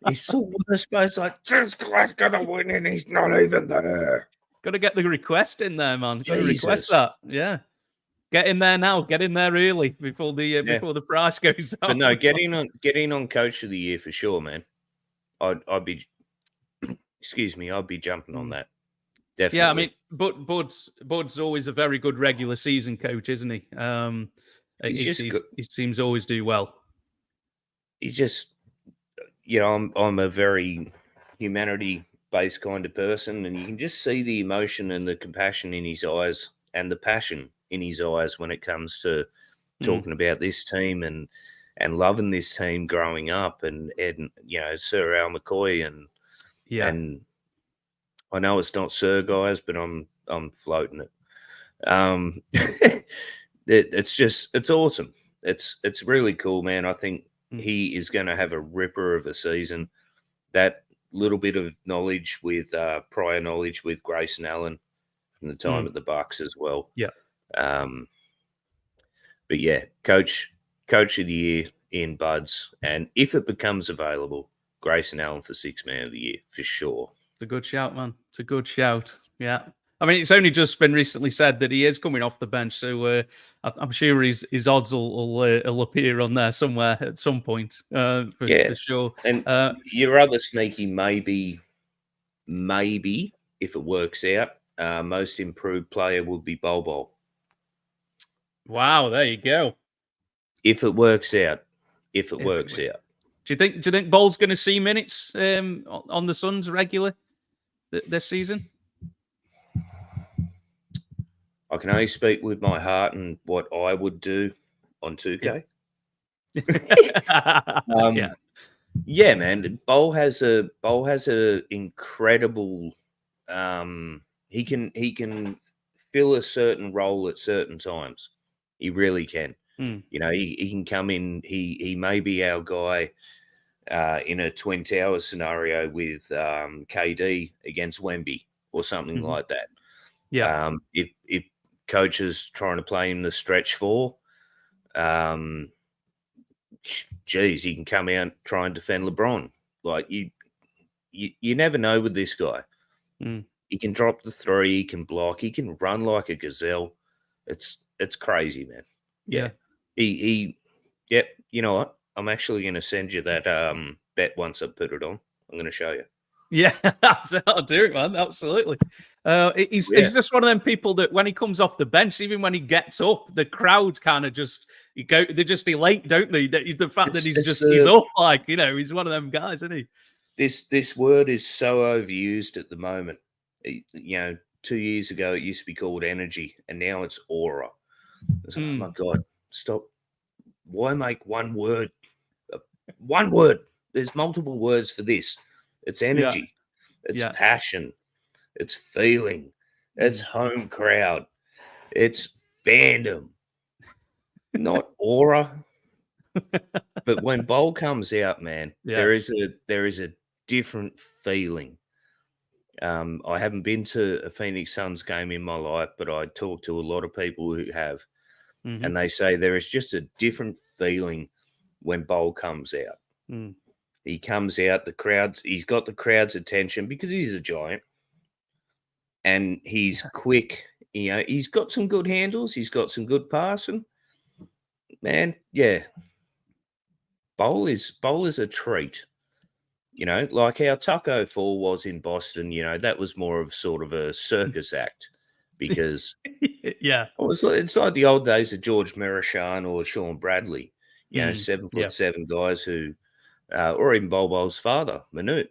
It's the worst part. It's like, this guy's going to win and he's not even there. Got to get the request in there, man. Got to request that. Yeah. Get in there now. Get in there early before the price goes up. But no, get in on Coach of the Year for sure, man. I'd be jumping on that. Definitely. Yeah, I mean, Bud's always a very good regular season coach, isn't he? He seems to always do well. He's just, I'm a very humanity-based kind of person, and you can just see the emotion and the compassion in his eyes and the passion in his eyes when it comes to talking about this team and loving this team growing up, and Sir Al McCoy and I know it's not Sir, guys, but I'm floating it. It's awesome. It's really cool, man. I think he is going to have a ripper of a season. That little bit of knowledge with prior knowledge with Grayson Allen from the time at the Bucks as well. Yeah. But yeah, Coach of the Year in Buds, and if it becomes available, Grayson Allen for sixth man of the year for sure. It's a good shout, man. It's a good shout. Yeah. I mean, it's only just been recently said that he is coming off the bench, so I'm sure his odds will appear on there somewhere at some point for sure. And your other sneaky maybe if it works out, most improved player would be Bol. Wow, there you go. If it works out. If it If it works were- out. Do you think Ball's going to see minutes on the Suns regularly this season? I can only speak with my heart and what I would do on 2K. Yeah. Yeah, man. Bowl has a incredible. He can fill a certain role at certain times. He really can. Mm. You know, he can come in. He may be our guy in a Twin Towers scenario with KD against Wemby or something Mhm. like that. Yeah. If coaches trying to play him the stretch four, geez, he can come out and try and defend LeBron. Like you never know with this guy. Mm. He can drop the three, he can block, he can run like a gazelle. It's crazy, man. Yeah. He yep, you know what? I'm actually gonna send you that bet once I put it on. I'm gonna show you. Yeah, I'll do it, man. Absolutely. He's just one of them people that when he comes off the bench, even when he gets up, the crowd kind of just they just elate, don't they? The fact that he's up, like, you know, he's one of them guys, isn't he? This word is so overused at the moment. You know, 2 years ago it used to be called energy, and now it's aura. It's like, oh my god, stop! Why make one word? One word. There's multiple words for this. It's energy. It's passion. It's feeling. It's home crowd. It's fandom. Not aura. But when Bowl comes out, man, there is a different feeling. I haven't been to a Phoenix Suns game in my life, but I talk to a lot of people who have, and they say there is just a different feeling when Bowl comes out. Mm. He comes out, he's got the crowd's attention because he's a giant, and he's quick. You know, he's got some good handles. He's got some good passing. Man, yeah. Bowl is a treat. You know, like how Taco Fall was in Boston. You know, that was more of sort of a circus act because it's like the old days of George Merishon or Sean Bradley. You know, 7'7" guys who, or even Bowl's father, Manute.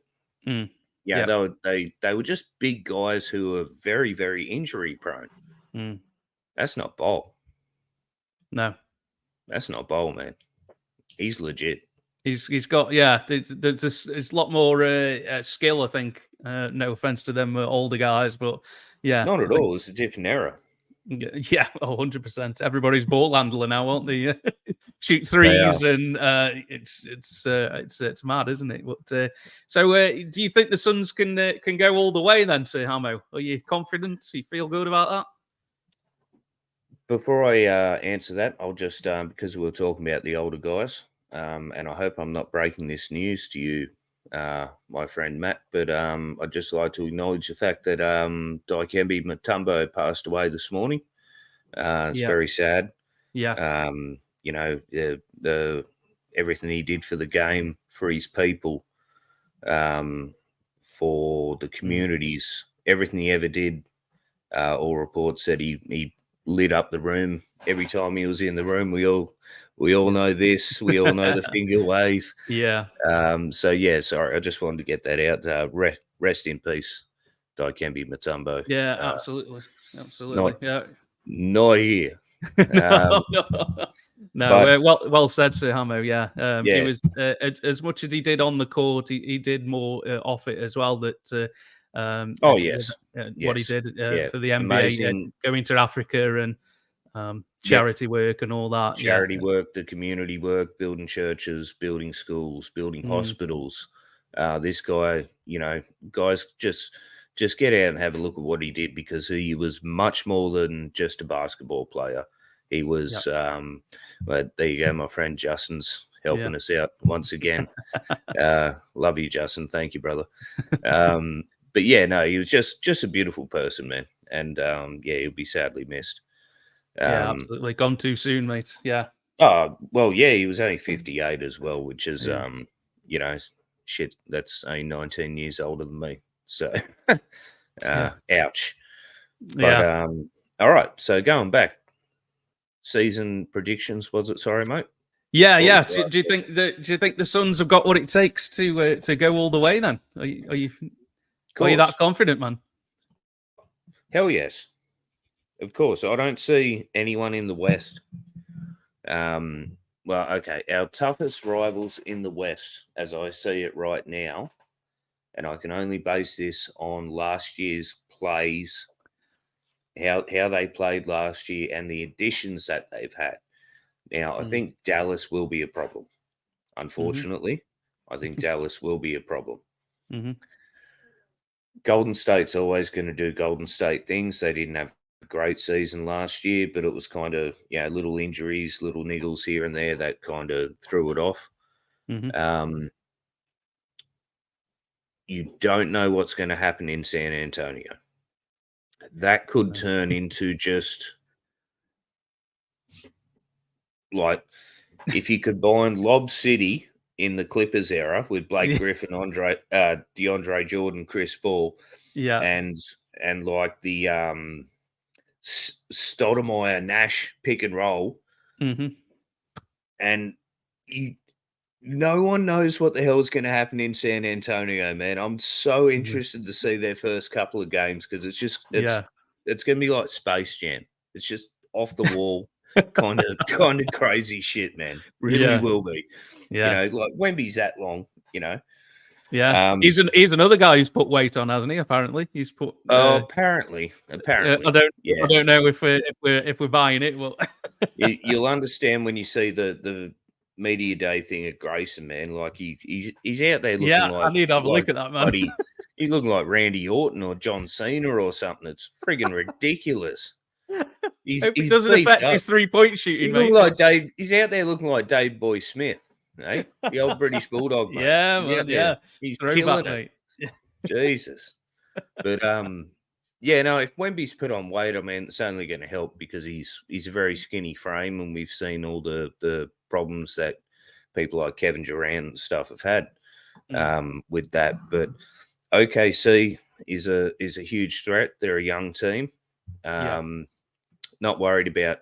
Yeah, they were just big guys who were very, very injury prone. That's not Bowl. No, that's not Bowl, man. He's legit. He's got there's a lot more skill, I think. No offense to them older guys, but not at all. It's a different era. Yeah, 100%. Everybody's ball handler now, aren't they? Shoot threes, and it's mad, isn't it? But so, do you think the Suns can go all the way then, Sir Hammo? Are you confident? You feel good about that? Before I answer that, I'll just because we were talking about the older guys, and I hope I'm not breaking this news to you, my friend Matt, but I'd just like to acknowledge the fact that Dikembe Mutombo passed away this morning. It's very sad. Yeah. You know, the everything he did for the game, for his people, for the communities, everything he ever did. All reports said he lit up the room every time he was in the room. We all know this. We all know the finger wave. Yeah. So yeah, sorry. I just wanted to get that out. Rest in peace, Dikembe Mutombo. Yeah, absolutely. Not here. No, well said, Sir Hammo. Yeah, he was as much as he did on the court, he did more off it as well. That what he did for the NBA, going to Africa and charity work and all that. Charity work, the community work, building churches, building schools, building hospitals. This guy, you know, guys, just get out and have a look at what he did, because he was much more than just a basketball player. He was, but there you go, my friend Justin's helping us out once again. Love you, Justin. Thank you, brother. But yeah, no, he was just a beautiful person, man. And he'll be sadly missed. Absolutely. Gone too soon, mate. Yeah. Oh, well, yeah, he was only 58 as well, which is, you know, shit, that's only 19 years older than me. So, ouch. But Yeah. all right. So going back, season predictions, was it? Sorry, mate. Yeah, What was yeah. your Do you think the Suns have got what it takes to go all the way? Then are you that course? confident, man? Hell yes, of course. I don't see anyone in the West. Well, okay. Our toughest rivals in the West, as I see it right now, and I can only base this on last year's plays, how they played last year, and the additions that they've had. Now, I Mm, think Dallas will be a problem. hmm Unfortunately, I think Dallas will be a problem. hmm Golden State's always going to do Golden State things. They didn't have a great season last year, but it was kind of, little injuries, little niggles here and there that kind of threw it off. hmm Um, you don't know what's going to happen in San Antonio. That could turn into just like if you combine Lob City in the Clippers era with Blake Griffin, DeAndre Jordan, Chris Paul, Yeah. and like the Stoudemire Nash pick and roll, hmm and you no one knows what the hell is going to happen in San Antonio, man. I'm so interested to see their first couple of games because Yeah. it's going to be like Space Jam. It's just off the wall, kind of crazy shit, man. Really Yeah. will be. Yeah. Like Wemby's that long. Yeah. Um, He's another guy who's put weight on, hasn't he? Apparently, he's put. apparently, I yeah. don't know if we're buying it. Well, You'll understand when you see the media day thing at Grayson, man. Like he's out there looking yeah, I need to have a look at that, man. bloody. He's looking like Randy Orton or John Cena or something. It's friggin' ridiculous. Hope it He's doesn't beefed affect up. his 3-point shooting, He looked mate. like Dave. He's out there looking like Dave Boy Smith, eh? The old British Bulldog, mate. Yeah, He's man. out there. Yeah, He's throwback, killing it. mate. Jesus. But yeah, no, if Wemby's put on weight, I mean, it's only going to help because he's a very skinny frame, and we've seen all the problems that people like Kevin Durant and stuff have had with that. But OKC is a huge threat. They're a young team. Yeah. Not worried about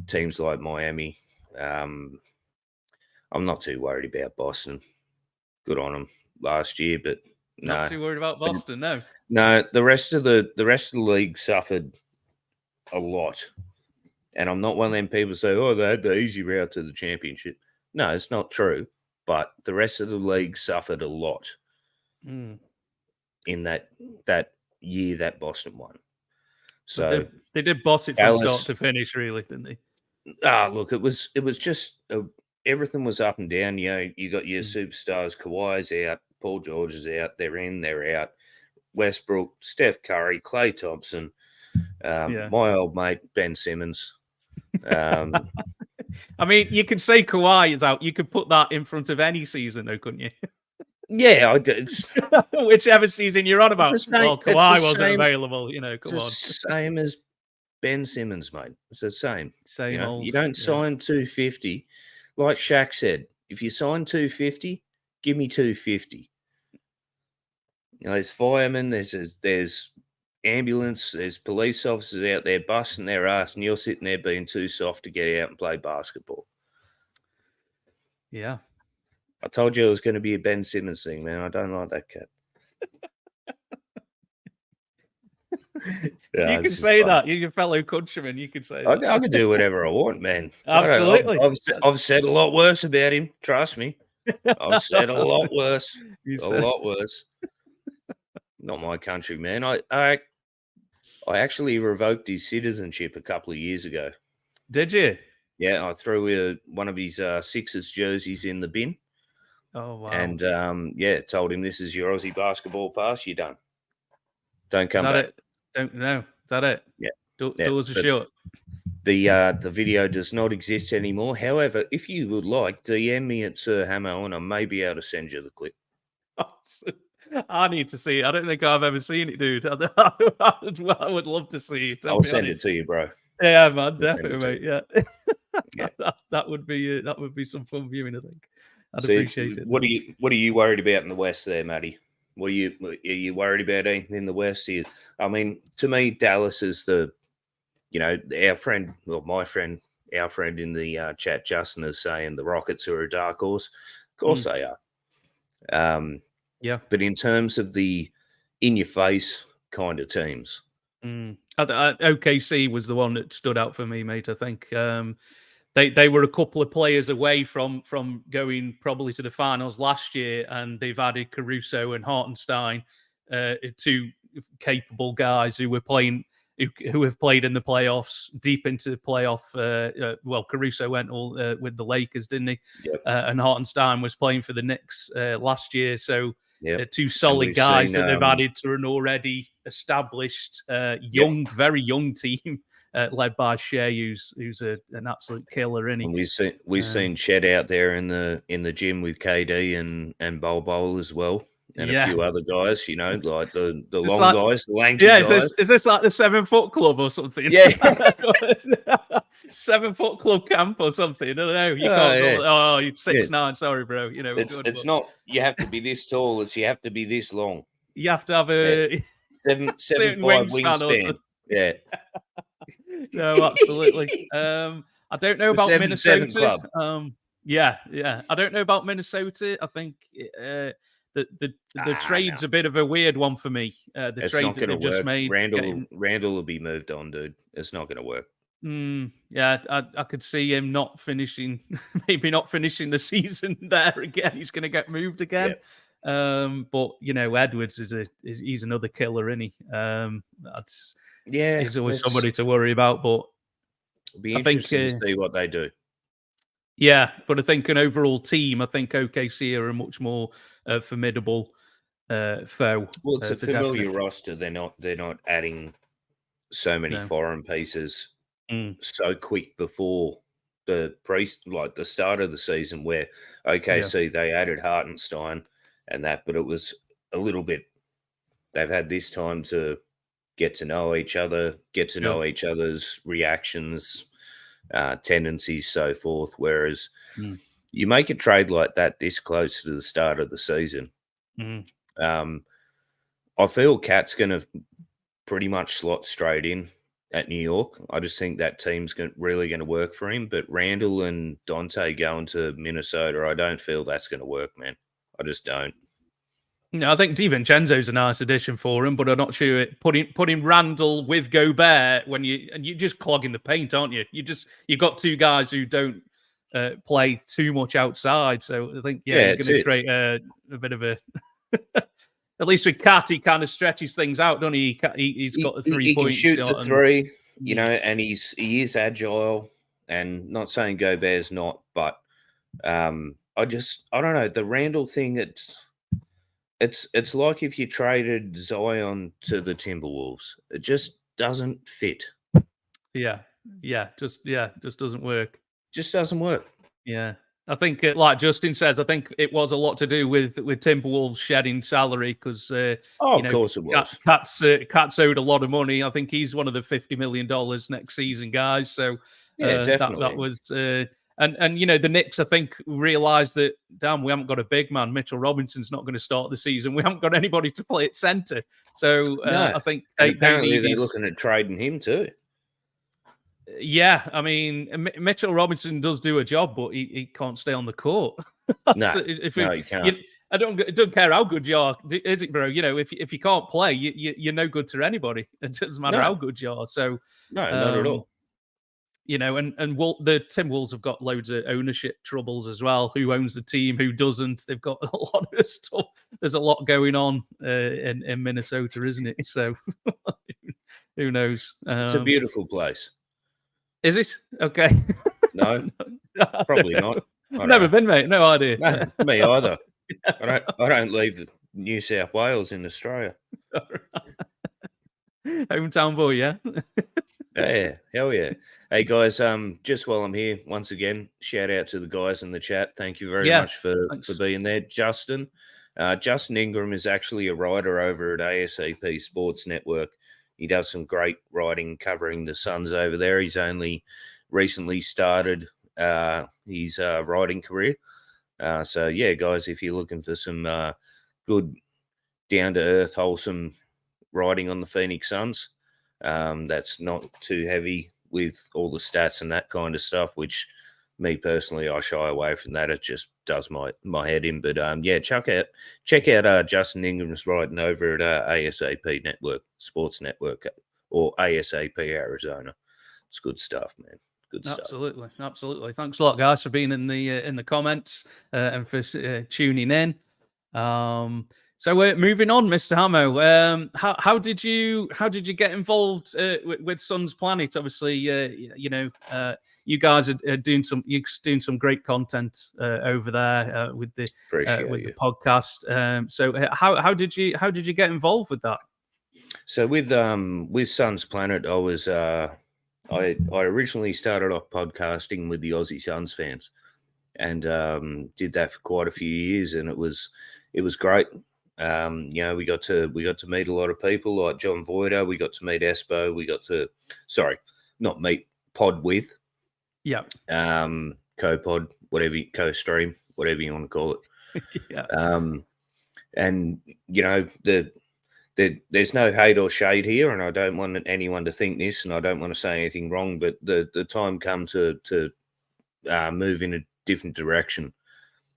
teams like Miami. I'm not too worried about Boston. Good on them last year, but Not no. too worried about Boston, no. No, the rest of the league suffered a lot. And I'm not one of them people who say, oh, they had the easy route to the championship. No, it's not true. But the rest of the league suffered a lot in that year that Boston won. So they did boss it from start to finish, really, didn't they? Look, it was just everything was up and down. You got your superstars. Kawhi's out, Paul George is out. They're in, they're out. Westbrook, Steph Curry, Klay Thompson, my old mate Ben Simmons. I mean, you could say Kawhi is out. You could put that in front of any season, though, couldn't you? Yeah, I did. Whichever season you're on about. Well, Kawhi wasn't available, come on. Same as Ben Simmons, mate. It's the same. Same old. You don't sign 250. Like Shaq said, if you sign 250, give me 250. There's firemen, there's ambulance, there's police officers out there busting their ass, and you're sitting there being too soft to get out and play basketball. Yeah. I told you it was going to be a Ben Simmons thing, man. I don't like that cat. You can say that. You're your fellow countryman. You can say that. I can do whatever I want, man. Absolutely. I've said a lot worse about him. Trust me. I've said a lot worse. Lot worse. Not my country, man. I actually revoked his citizenship a couple of years ago. Did you? Yeah, I threw one of his Sixers jerseys in the bin. Oh, wow. And, told him, this is your Aussie basketball pass. You're done. Don't come back. It? Don't know. Is that it? Yeah. Doors are shut. The video does not exist anymore. However, if you would like, DM me at Sir Hammo, and I may be able to send you the clip. I need to see it. I don't think I've ever seen it, dude. I would love to see it. I'll send it to you, bro. Yeah, man, definitely, mate. Yeah, that would be some fun viewing. I think I'd appreciate it. What are you worried about in the West, there, Matty? Are you worried about anything in the West? I mean, to me, Dallas is our friend, well, my friend, our friend in the chat, Justin, is saying the Rockets are a dark horse. Of course Mm, they are. yeah. But in terms of the in-your-face kind of teams, OKC was the one that stood out for me, mate. I think they were a couple of players away from going probably to the finals last year, and they've added Caruso and Hartenstein, two capable guys who were playing. Who have played in the playoffs, deep into the playoff. Well, Caruso went all with the Lakers, didn't he? yep, And Hartenstein was playing for the Knicks last year. So yep. two And solid we've guys seen, that they've added to an already established, yep, very young team led by Shea, who's an absolute killer, isn't he? and we've seen Chet out there in the gym with KD and Bol as well, and a few other guys. Like the long like, guys, the lanky yeah, guys. is this like the 7 foot club or something? Yeah. 7 foot club camp or something. I don't know. You Oh, can't yeah. go. Oh, you're 6'9". Yeah. Sorry, bro. It's not. You have to be this tall. It's you have to be this long. You have to have Yeah. a 7'5" certain wingspan or wingspan. something. Yeah. No, absolutely. I don't know about 7'7" Minnesota. club. Yeah. I don't know about Minnesota. I think the trade's No. a bit of a weird one for me. The It's trade not that going to they've just work. made. Randall will be moved on, dude. It's not going to work. Yeah, I could see him not finishing, maybe not finishing the season there again. He's going to get moved again. Yeah. But Edwards he's another killer, isn't he? He's always somebody to worry about. But it'll be I think interesting to see what they do. Yeah, but I think an overall team, I think OKC are a much more formidable foe. Well, it's a familiar definitely. roster. They're not adding so many foreign pieces so quick before the start of the season, where OKC they added Hartenstein and that, but it was a little bit. They've had this time to get to know each other, get to know each other's reactions, tendencies, so forth. Whereas you make a trade like that this close to the start of the season, I feel Cat's going to pretty much slot straight in at New York. I just think that team's really going to work for him. But Randall and Dante going to Minnesota, I don't feel that's going to work, man. I just don't. No, I think DiVincenzo's a nice addition for him, but I'm not sure putting Randall with Gobert when you're just clogging the paint, aren't you? You've got two guys who don't play too much outside, so I think you're going to create a bit of a. At least with Cat, he kind of stretches things out, doesn't he? He's got the 3 points. He can shoot the three, and he is agile. And not saying Gobert's not, but I don't know, the Randall thing. It's like if you traded Zion to the Timberwolves. It just doesn't fit. Just doesn't work. Just doesn't work. Yeah. I think, like Justin says, I think it was a lot to do with Timberwolves shedding salary because, of course it was. Cat's owed a lot of money. I think he's one of the $50 million next season guys. So definitely. that was, and the Knicks, I think, realised that, damn, we haven't got a big man. Mitchell Robinson's not going to start the season. We haven't got anybody to play at centre. So I think apparently they're looking at trading him too. Yeah, I mean, Mitchell Robinson does do a job, but he can't stay on the court. You can't. I don't care how good you are, is it, bro? If you can't play, you're no good to anybody. It doesn't matter how good you are. So no, not at all. And the Timberwolves have got loads of ownership troubles as well. Who owns the team? Who doesn't? They've got a lot of stuff. There's a lot going on in Minnesota, isn't it? So who knows? It's a beautiful place. Is it? Okay. No, probably not. Never been, mate. No idea. No, me either. I don't leave New South Wales in Australia. Hometown boy, yeah. Yeah, hell yeah. Hey guys, just while I'm here, once again, shout out to the guys in the chat. Thank you very much for being there. Justin Ingram is actually a writer over at ASAP Sports Network. He does some great writing covering the Suns over there. He's only recently started his writing career. So, yeah, guys, if you're looking for some good down to earth, wholesome writing on the Phoenix Suns. That's not too heavy with all the stats and that kind of stuff, which me personally, I shy away from that. It just does my head in. But yeah, check out Justin Ingram's writing over at ASAP Network, Sports Network, or ASAP Arizona. It's good stuff, man. Good stuff. Absolutely. Thanks a lot, guys, for being in the comments and for tuning in. So we're moving on, Mr. Hammo. How did you get involved with Suns Planet? Obviously, you guys are doing some great content over there with the podcast. So how did you get involved with that? So with Suns Planet, I was I originally started off podcasting with the Aussie Suns fans, and did that for quite a few years, and it was great. We got to meet a lot of people like John Voida. We got to meet Espo. We got to not meet, pod with. Yeah. Co-pod, whatever, co-stream, whatever you want to call it. Yeah. And there's no hate or shade here, and I don't want anyone to think this, and I don't want to say anything wrong, but the time come to move in a different direction.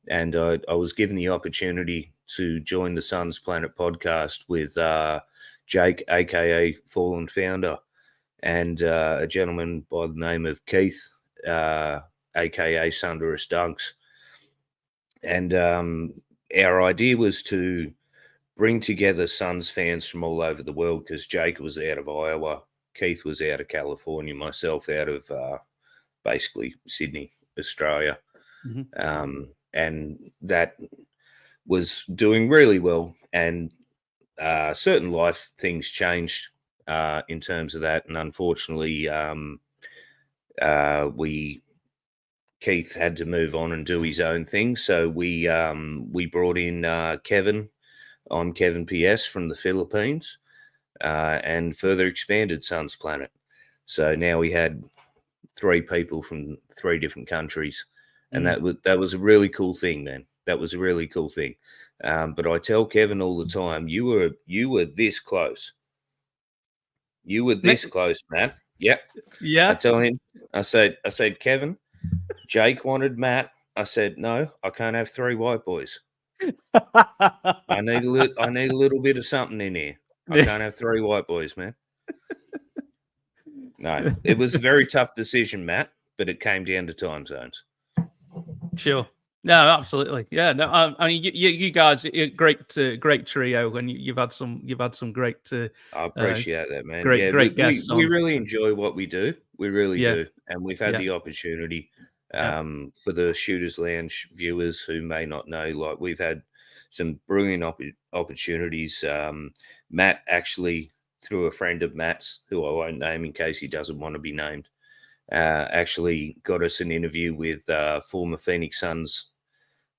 And I was given the opportunity to join the Suns Planet podcast with Jake, aka Fallen Founder, and a gentleman by the name of Keith, aka Sunderous Dunks. And our idea was to bring together Suns fans from all over the world, because Jake was out of Iowa, Keith was out of California, myself out of basically Sydney, Australia. Mm-hmm. And that was doing really well. And certain life things changed in terms of that. And unfortunately, Keith had to move on and do his own thing. So we brought in Kevin on Kevin PS from the Philippines, and further expanded Suns Planet. So now we had 3 people from 3 different countries, and that was a really cool thing, man. That was a really cool thing. But I tell Kevin all the time, you were this close. You were this close, Matt. Yep. Yeah. I tell him, I said, Kevin, Jake wanted Matt. I said, no, I can't have 3 white boys. I need a little bit of something in here. I can't have 3 white boys, man. No, it was a very tough decision, Matt, but it came down to time zones. Sure. No, absolutely. Yeah. No, I mean, you guys, great trio, and you've had some great. I appreciate that, man. Great guests. We really enjoy what we do. We really do, and we've had the opportunity. For the Shooters Lounge viewers who may not know, like, we've had some brilliant opportunities. Matt actually, through a friend of Matt's, who I won't name in case he doesn't want to be named, actually got us an interview with former Phoenix Suns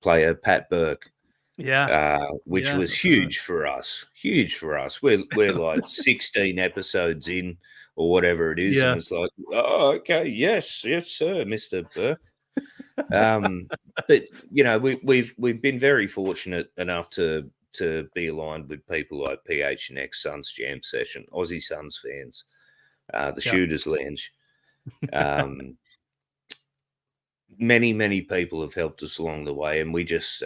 player Pat Burke. Which was huge for us. Huge for us. We're like 16 episodes in, or whatever it is, and it's like, oh, okay, yes, sir, Mr. Burke. But we've been very fortunate enough to be aligned with people like PHNX, Suns Jam Session, Aussie Suns fans, the Shooters Lounge. Many people have helped us along the way, and we just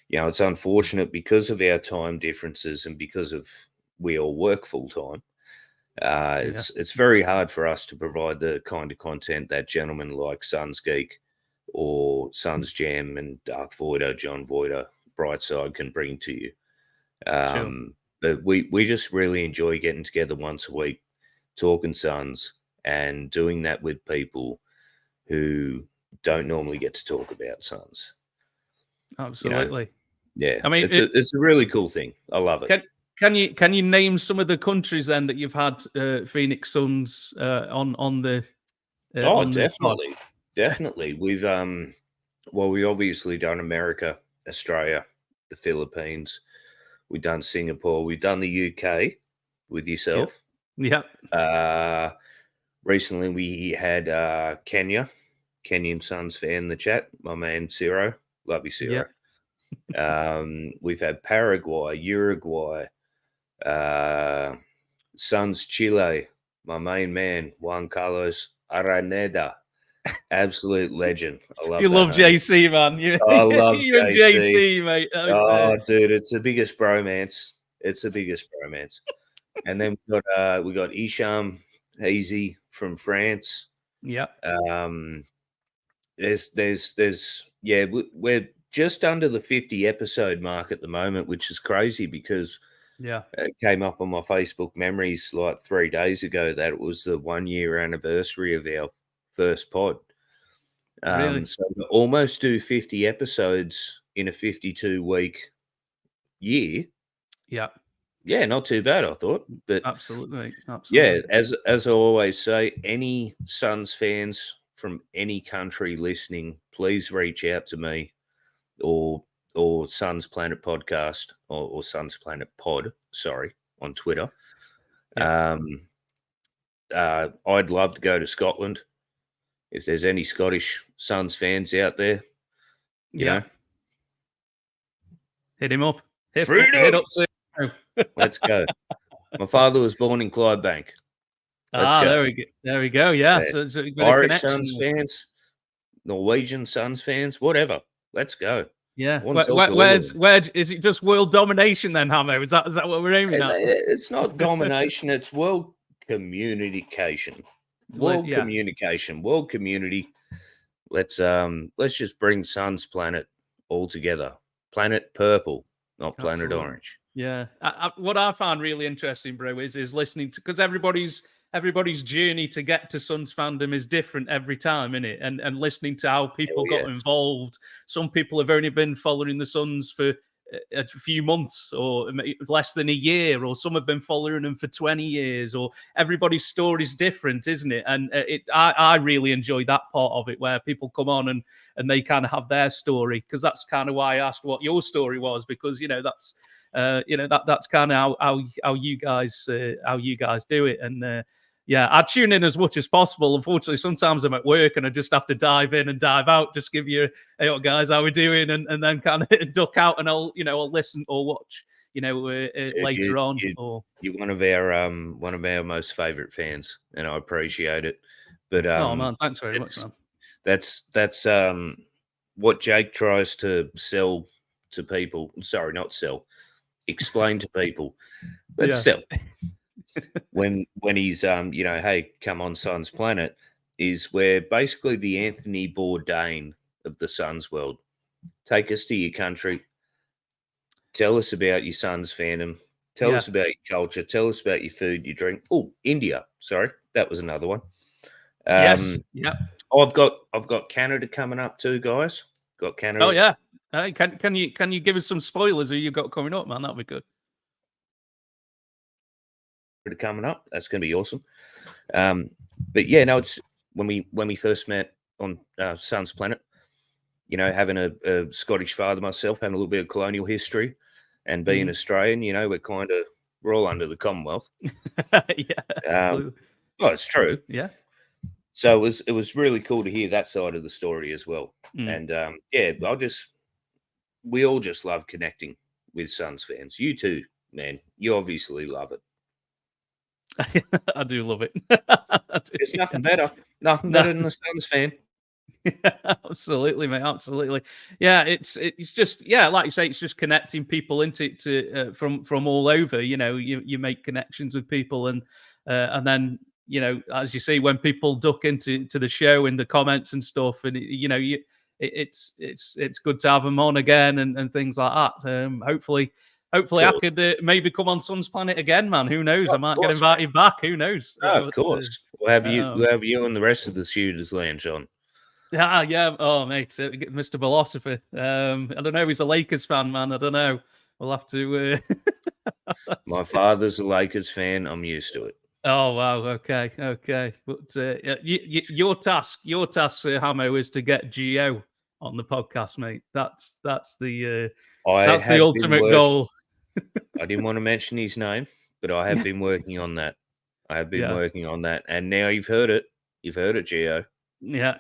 it's unfortunate because of our time differences and because of we all work full time. It's very hard for us to provide the kind of content that gentlemen like Suns Geek or Suns Jam and Darth Voida, John Voida, Brightside can bring to you. But we just really enjoy getting together once a week, talking Suns, and doing that with people who don't normally get to talk about Suns. Absolutely. I mean, it's a really cool thing. I love it. Can you name some of the countries then that you've had Phoenix Suns on the? Definitely. We've we obviously done America, Australia, the Philippines. We've done Singapore. We've done the UK with yourself. Yeah. Recently we had Kenyan Suns fan in the chat. My man Ciro, love you, Ciro. We've had Paraguay, Uruguay, Suns Chile, my main man, Juan Carlos Araneda, absolute legend. I love You that love homie. JC, man. I love You and JC. JC, mate. That was, Oh, dude, it's the biggest bromance. It's the biggest bromance. And then we got Isham Hazy from France. yeah, There's yeah, we're just under the 50 episode mark at the moment, which is crazy because yeah. it came up on my Facebook memories like 3 days ago that it was the 1 year anniversary of our first pod. Really? So to almost do 50 episodes in a 52-week year. Yeah, Yeah, not too bad, I thought. But absolutely, yeah, absolutely. as I always say, any Suns fans from any country listening, please reach out to me or Suns Planet Podcast or Suns Planet Pod, sorry, on Twitter. Yeah, I'd love to go to Scotland. If there's any Scottish Suns fans out there, you yeah. know, Hit him up. Hit freedom. up. Let's go. My father was born in Clydebank. Let's Ah, go. there we go. Yeah, Yeah. so it's a bit of Irish connection. Suns fans, Norwegian Suns fans, whatever. Let's go. Yeah. I want to talk to all of them. Where is it? Just world domination then, Hammo? Is that what we're aiming at? It's not domination. It's world communication. World Yeah. communication. World community. Let's just bring Suns Planet all together. Planet Purple, not Planet Absolutely. Orange. Yeah. What I found really interesting, bro, is listening to, because everybody's journey to get to Suns fandom is different every time, isn't it? And listening to how people got involved. Some people have only been following the Suns for a few months or less than a year, or some have been following them for 20 years, or everybody's story is different, isn't it? And I really enjoy that part of it, where people come on and they kind of have their story, because that's kind of why I asked what your story was, because that's that's kind of how you guys do it. And yeah, I tune in as much as possible. Unfortunately, sometimes I'm at work and I just have to dive in and dive out, just give you, hey, what guys, how we doing, and then kind of duck out, and I'll listen or watch later on. You're one of our most favorite fans, and I appreciate it. But oh man, thanks very much, man. That's what Jake tries to sell to people. Sorry, not sell. Explain to people. Let's sell. when he's hey, come on Suns Planet, is where basically the Anthony Bourdain of the Suns world. Take us to your country. Tell us about your Suns fandom. Tell us about your culture. Tell us about your food, your drink. Oh, India. Sorry, that was another one. Yes. Yeah. I've got Canada coming up too, guys. Got Canada. Oh yeah. Hey, can you give us some spoilers who you got coming up, man? That'd be good. Coming up, that's going to be awesome. But yeah, no, it's when we first met on Suns Planet. Having a Scottish father myself, having a little bit of colonial history, and being Australian, we're all under the Commonwealth. Yeah. Well, it's true. Yeah. So it was really cool to hear that side of the story as well. And yeah, we all just love connecting with Suns fans. You too, man. You obviously love it. I do love it. There's nothing better. Nothing better than a Suns fan. Yeah, absolutely, mate. Absolutely. Yeah, it's just, yeah, like you say, it's just connecting people from all over. You make connections with people, and then as you see, when people duck into the show in the comments and stuff, and it's good to have them on again and things like that. Hopefully I could maybe come on Suns Planet again, man. Who knows? I might get invited back. Who knows? Of course. We'll have you and the rest of the Shooters Lounge on. Yeah. Oh, mate, Mr. Philosopher. I don't know. He's a Lakers fan, man. I don't know. We'll have to. My father's a Lakers fan. I'm used to it. Oh wow. Okay. But your task, Hammo, is to get Gio on the podcast, mate. That's the ultimate goal. I didn't want to mention his name, but I have been working on that. Working on that, and now you've heard it. You've heard it, Gio. Yeah.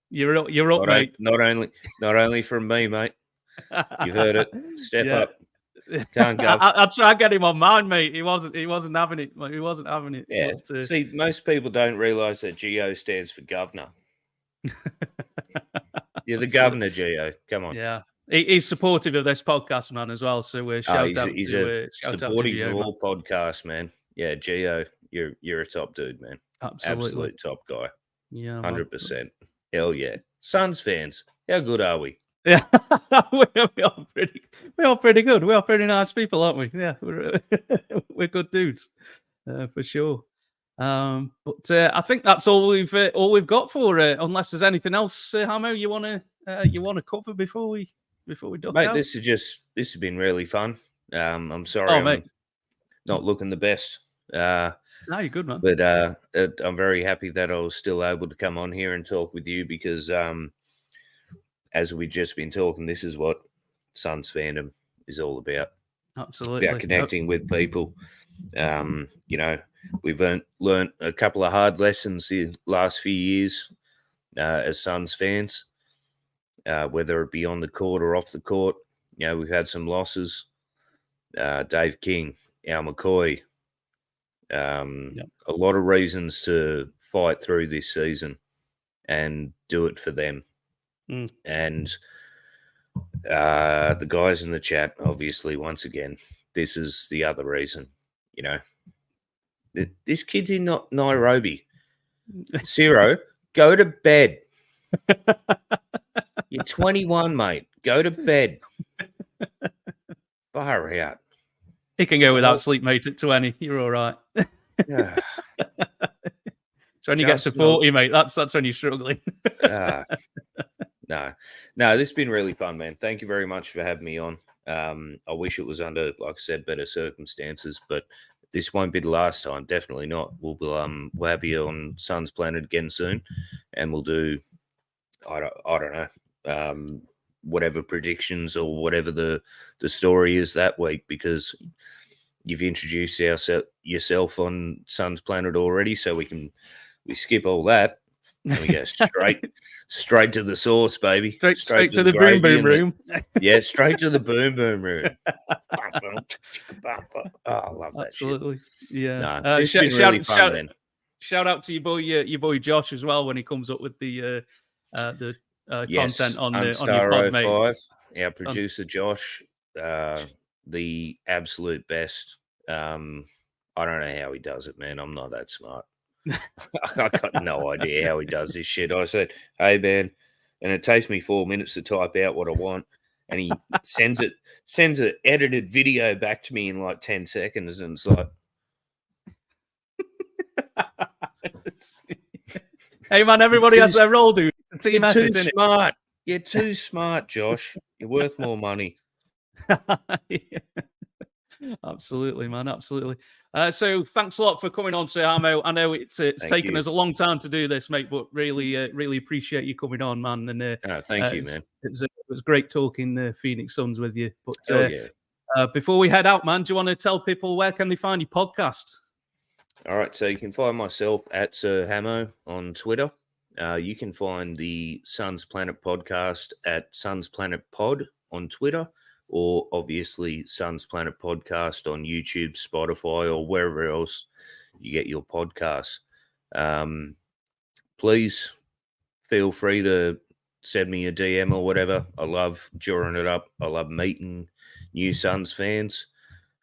You're up, mate. Not only from me, mate. You've heard it. Step Yeah. up. Can't go. I tried to get him on mine, mate. He wasn't having it. He wasn't having it. Yeah. But, See, most people don't realise that GO stands for governor. You're the governor, GO. Come on. Yeah. He's supportive of this podcast, man, as well. So shout out he's to supportive Gio, of man. all podcasts, man. Yeah, GO, you're a top dude, man. Absolutely. Absolute top guy. Yeah, 100%. Hell yeah. Suns fans, how good are we? Yeah, we are pretty good. We are pretty nice people, aren't we? Yeah, we're good dudes, for sure. But I think that's all we've got for unless there's anything else, Hammo, you wanna cover before we duck Mate, out? this has been really fun. I'm sorry I'm not looking the best. No, you're good, man. But I'm very happy that I was still able to come on here and talk with you because as we've just been talking, this is what Suns fandom is all about. Absolutely. About connecting with people. We've learned a couple of hard lessons the last few years as Suns fans, whether it be on the court or off the court. We've had some losses. Dave King, Al McCoy, a lot of reasons to fight through this season and do it for them. And the guys in the chat, obviously, once again, this is the other reason. This kid's in Nairobi. Ciro, go to bed. You're 21, mate. Go to bed. Far out. He can go without sleep, mate, at 20. You're all right. So when you get to 40, mate, that's when you're struggling. No, this has been really fun, man. Thank you very much for having me on. I wish it was under, like I said, better circumstances, but this won't be the last time. Definitely not. We'll have you on Suns Planet again soon, and we'll do, I don't know, whatever predictions or whatever the story is that week, because you've introduced yourself on Suns Planet already, so we skip all that and we go straight to the source, baby. Straight to the boom boom room. Yeah, straight to the boom boom room. Oh, I love that. Absolutely. Shit. Yeah. No, this has been really fun, man. Shout out to your boy Josh as well when he comes up with the content on your pod, mate. 05, our producer Josh, the absolute best. I don't know how he does it, man. I'm not that smart. I got no idea how he does this shit. I said, "Hey, man," and it takes me 4 minutes to type out what I want, and he sends an edited video back to me in like 10 seconds, and it's like, hey, man, everybody has their role, dude. It's a team effort, effort, too smart. You're too smart, Josh. You're worth more money. Yeah. Absolutely, man. Absolutely. So thanks a lot for coming on, Sir Hammo. I know it's taken us a long time to do this, mate, but really appreciate you coming on, man. And thank you, man. It was great talking Phoenix Suns with you. But before we head out, man, do you want to tell people where can they find your podcast? All right, so you can find myself at Sir Hammo on Twitter. You can find the Suns Planet podcast at Suns Planet Pod on Twitter, or obviously Suns Planet Podcast on YouTube, Spotify, or wherever else you get your podcasts. Please feel free to send me a DM or whatever. I love drawing it up. I love meeting new Suns fans.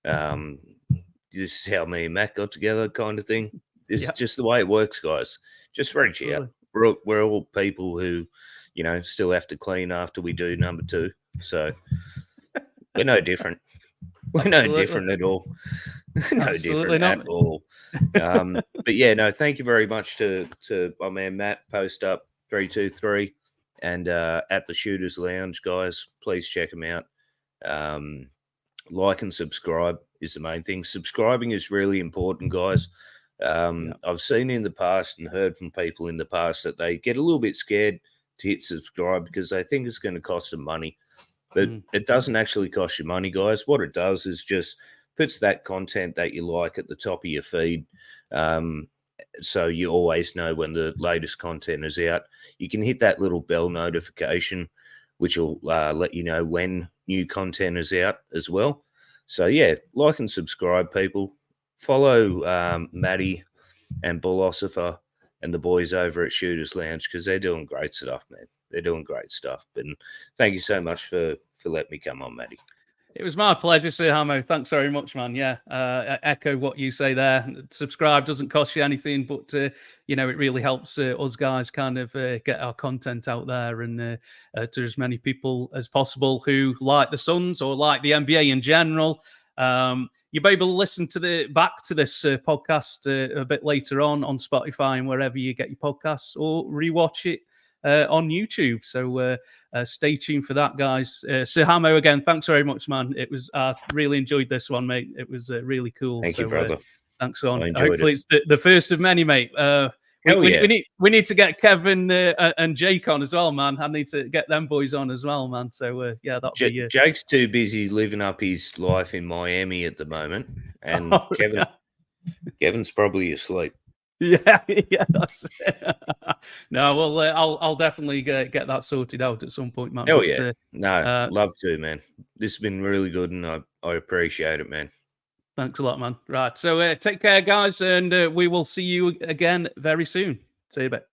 This is how me and Matt got together, kind of thing. This is just the way it works, guys. Just reach out. We're all people who, still have to clean after we do number 2. So we're no different. We're no different at all. No different at all. But yeah, no, thank you very much to my man Matt, Post Up 323, and at the Shooters Lounge, guys. Please check them out. Like and subscribe is the main thing. Subscribing is really important, guys. I've seen in the past and heard from people in the past that they get a little bit scared to hit subscribe because they think it's going to cost them money. But it doesn't actually cost you money, guys. What it does is just puts that content that you like at the top of your feed. So you always know when the latest content is out. You can hit that little bell notification, which will let you know when new content is out as well. So yeah, like and subscribe, people. Follow Maddie and Philosopher and the boys over at Shooters Lounge because they're doing great stuff, man. They're doing great stuff. But thank you so much for letting me come on, Maddie. It was my pleasure, Sir Hammo. Thanks very much, man. Yeah, echo what you say there. Subscribe doesn't cost you anything, but you know, it really helps us guys kind of get our content out there and to as many people as possible who like the Suns or like the NBA in general. You'll be able to listen to back to this podcast a bit later on Spotify and wherever you get your podcasts, or rewatch it on YouTube. So stay tuned for that, guys. Sir Hammo, again, thanks very much, man. I really enjoyed this one, mate. It was really cool. Thank you, brother. Thanks on. Hopefully it's the first of many, mate. We need to get Kevin and Jake on as well, man. I need to get them boys on as well, man. So yeah, that'll be. Jake's too busy living up his life in Miami at the moment, and Kevin's probably asleep. Yeah, that's it. No, well, I'll definitely get that sorted out at some point, man. Oh yeah, love to, man. This has been really good, and I appreciate it, man. Thanks a lot, man. Right, so take care, guys, and we will see you again very soon. See you a bit.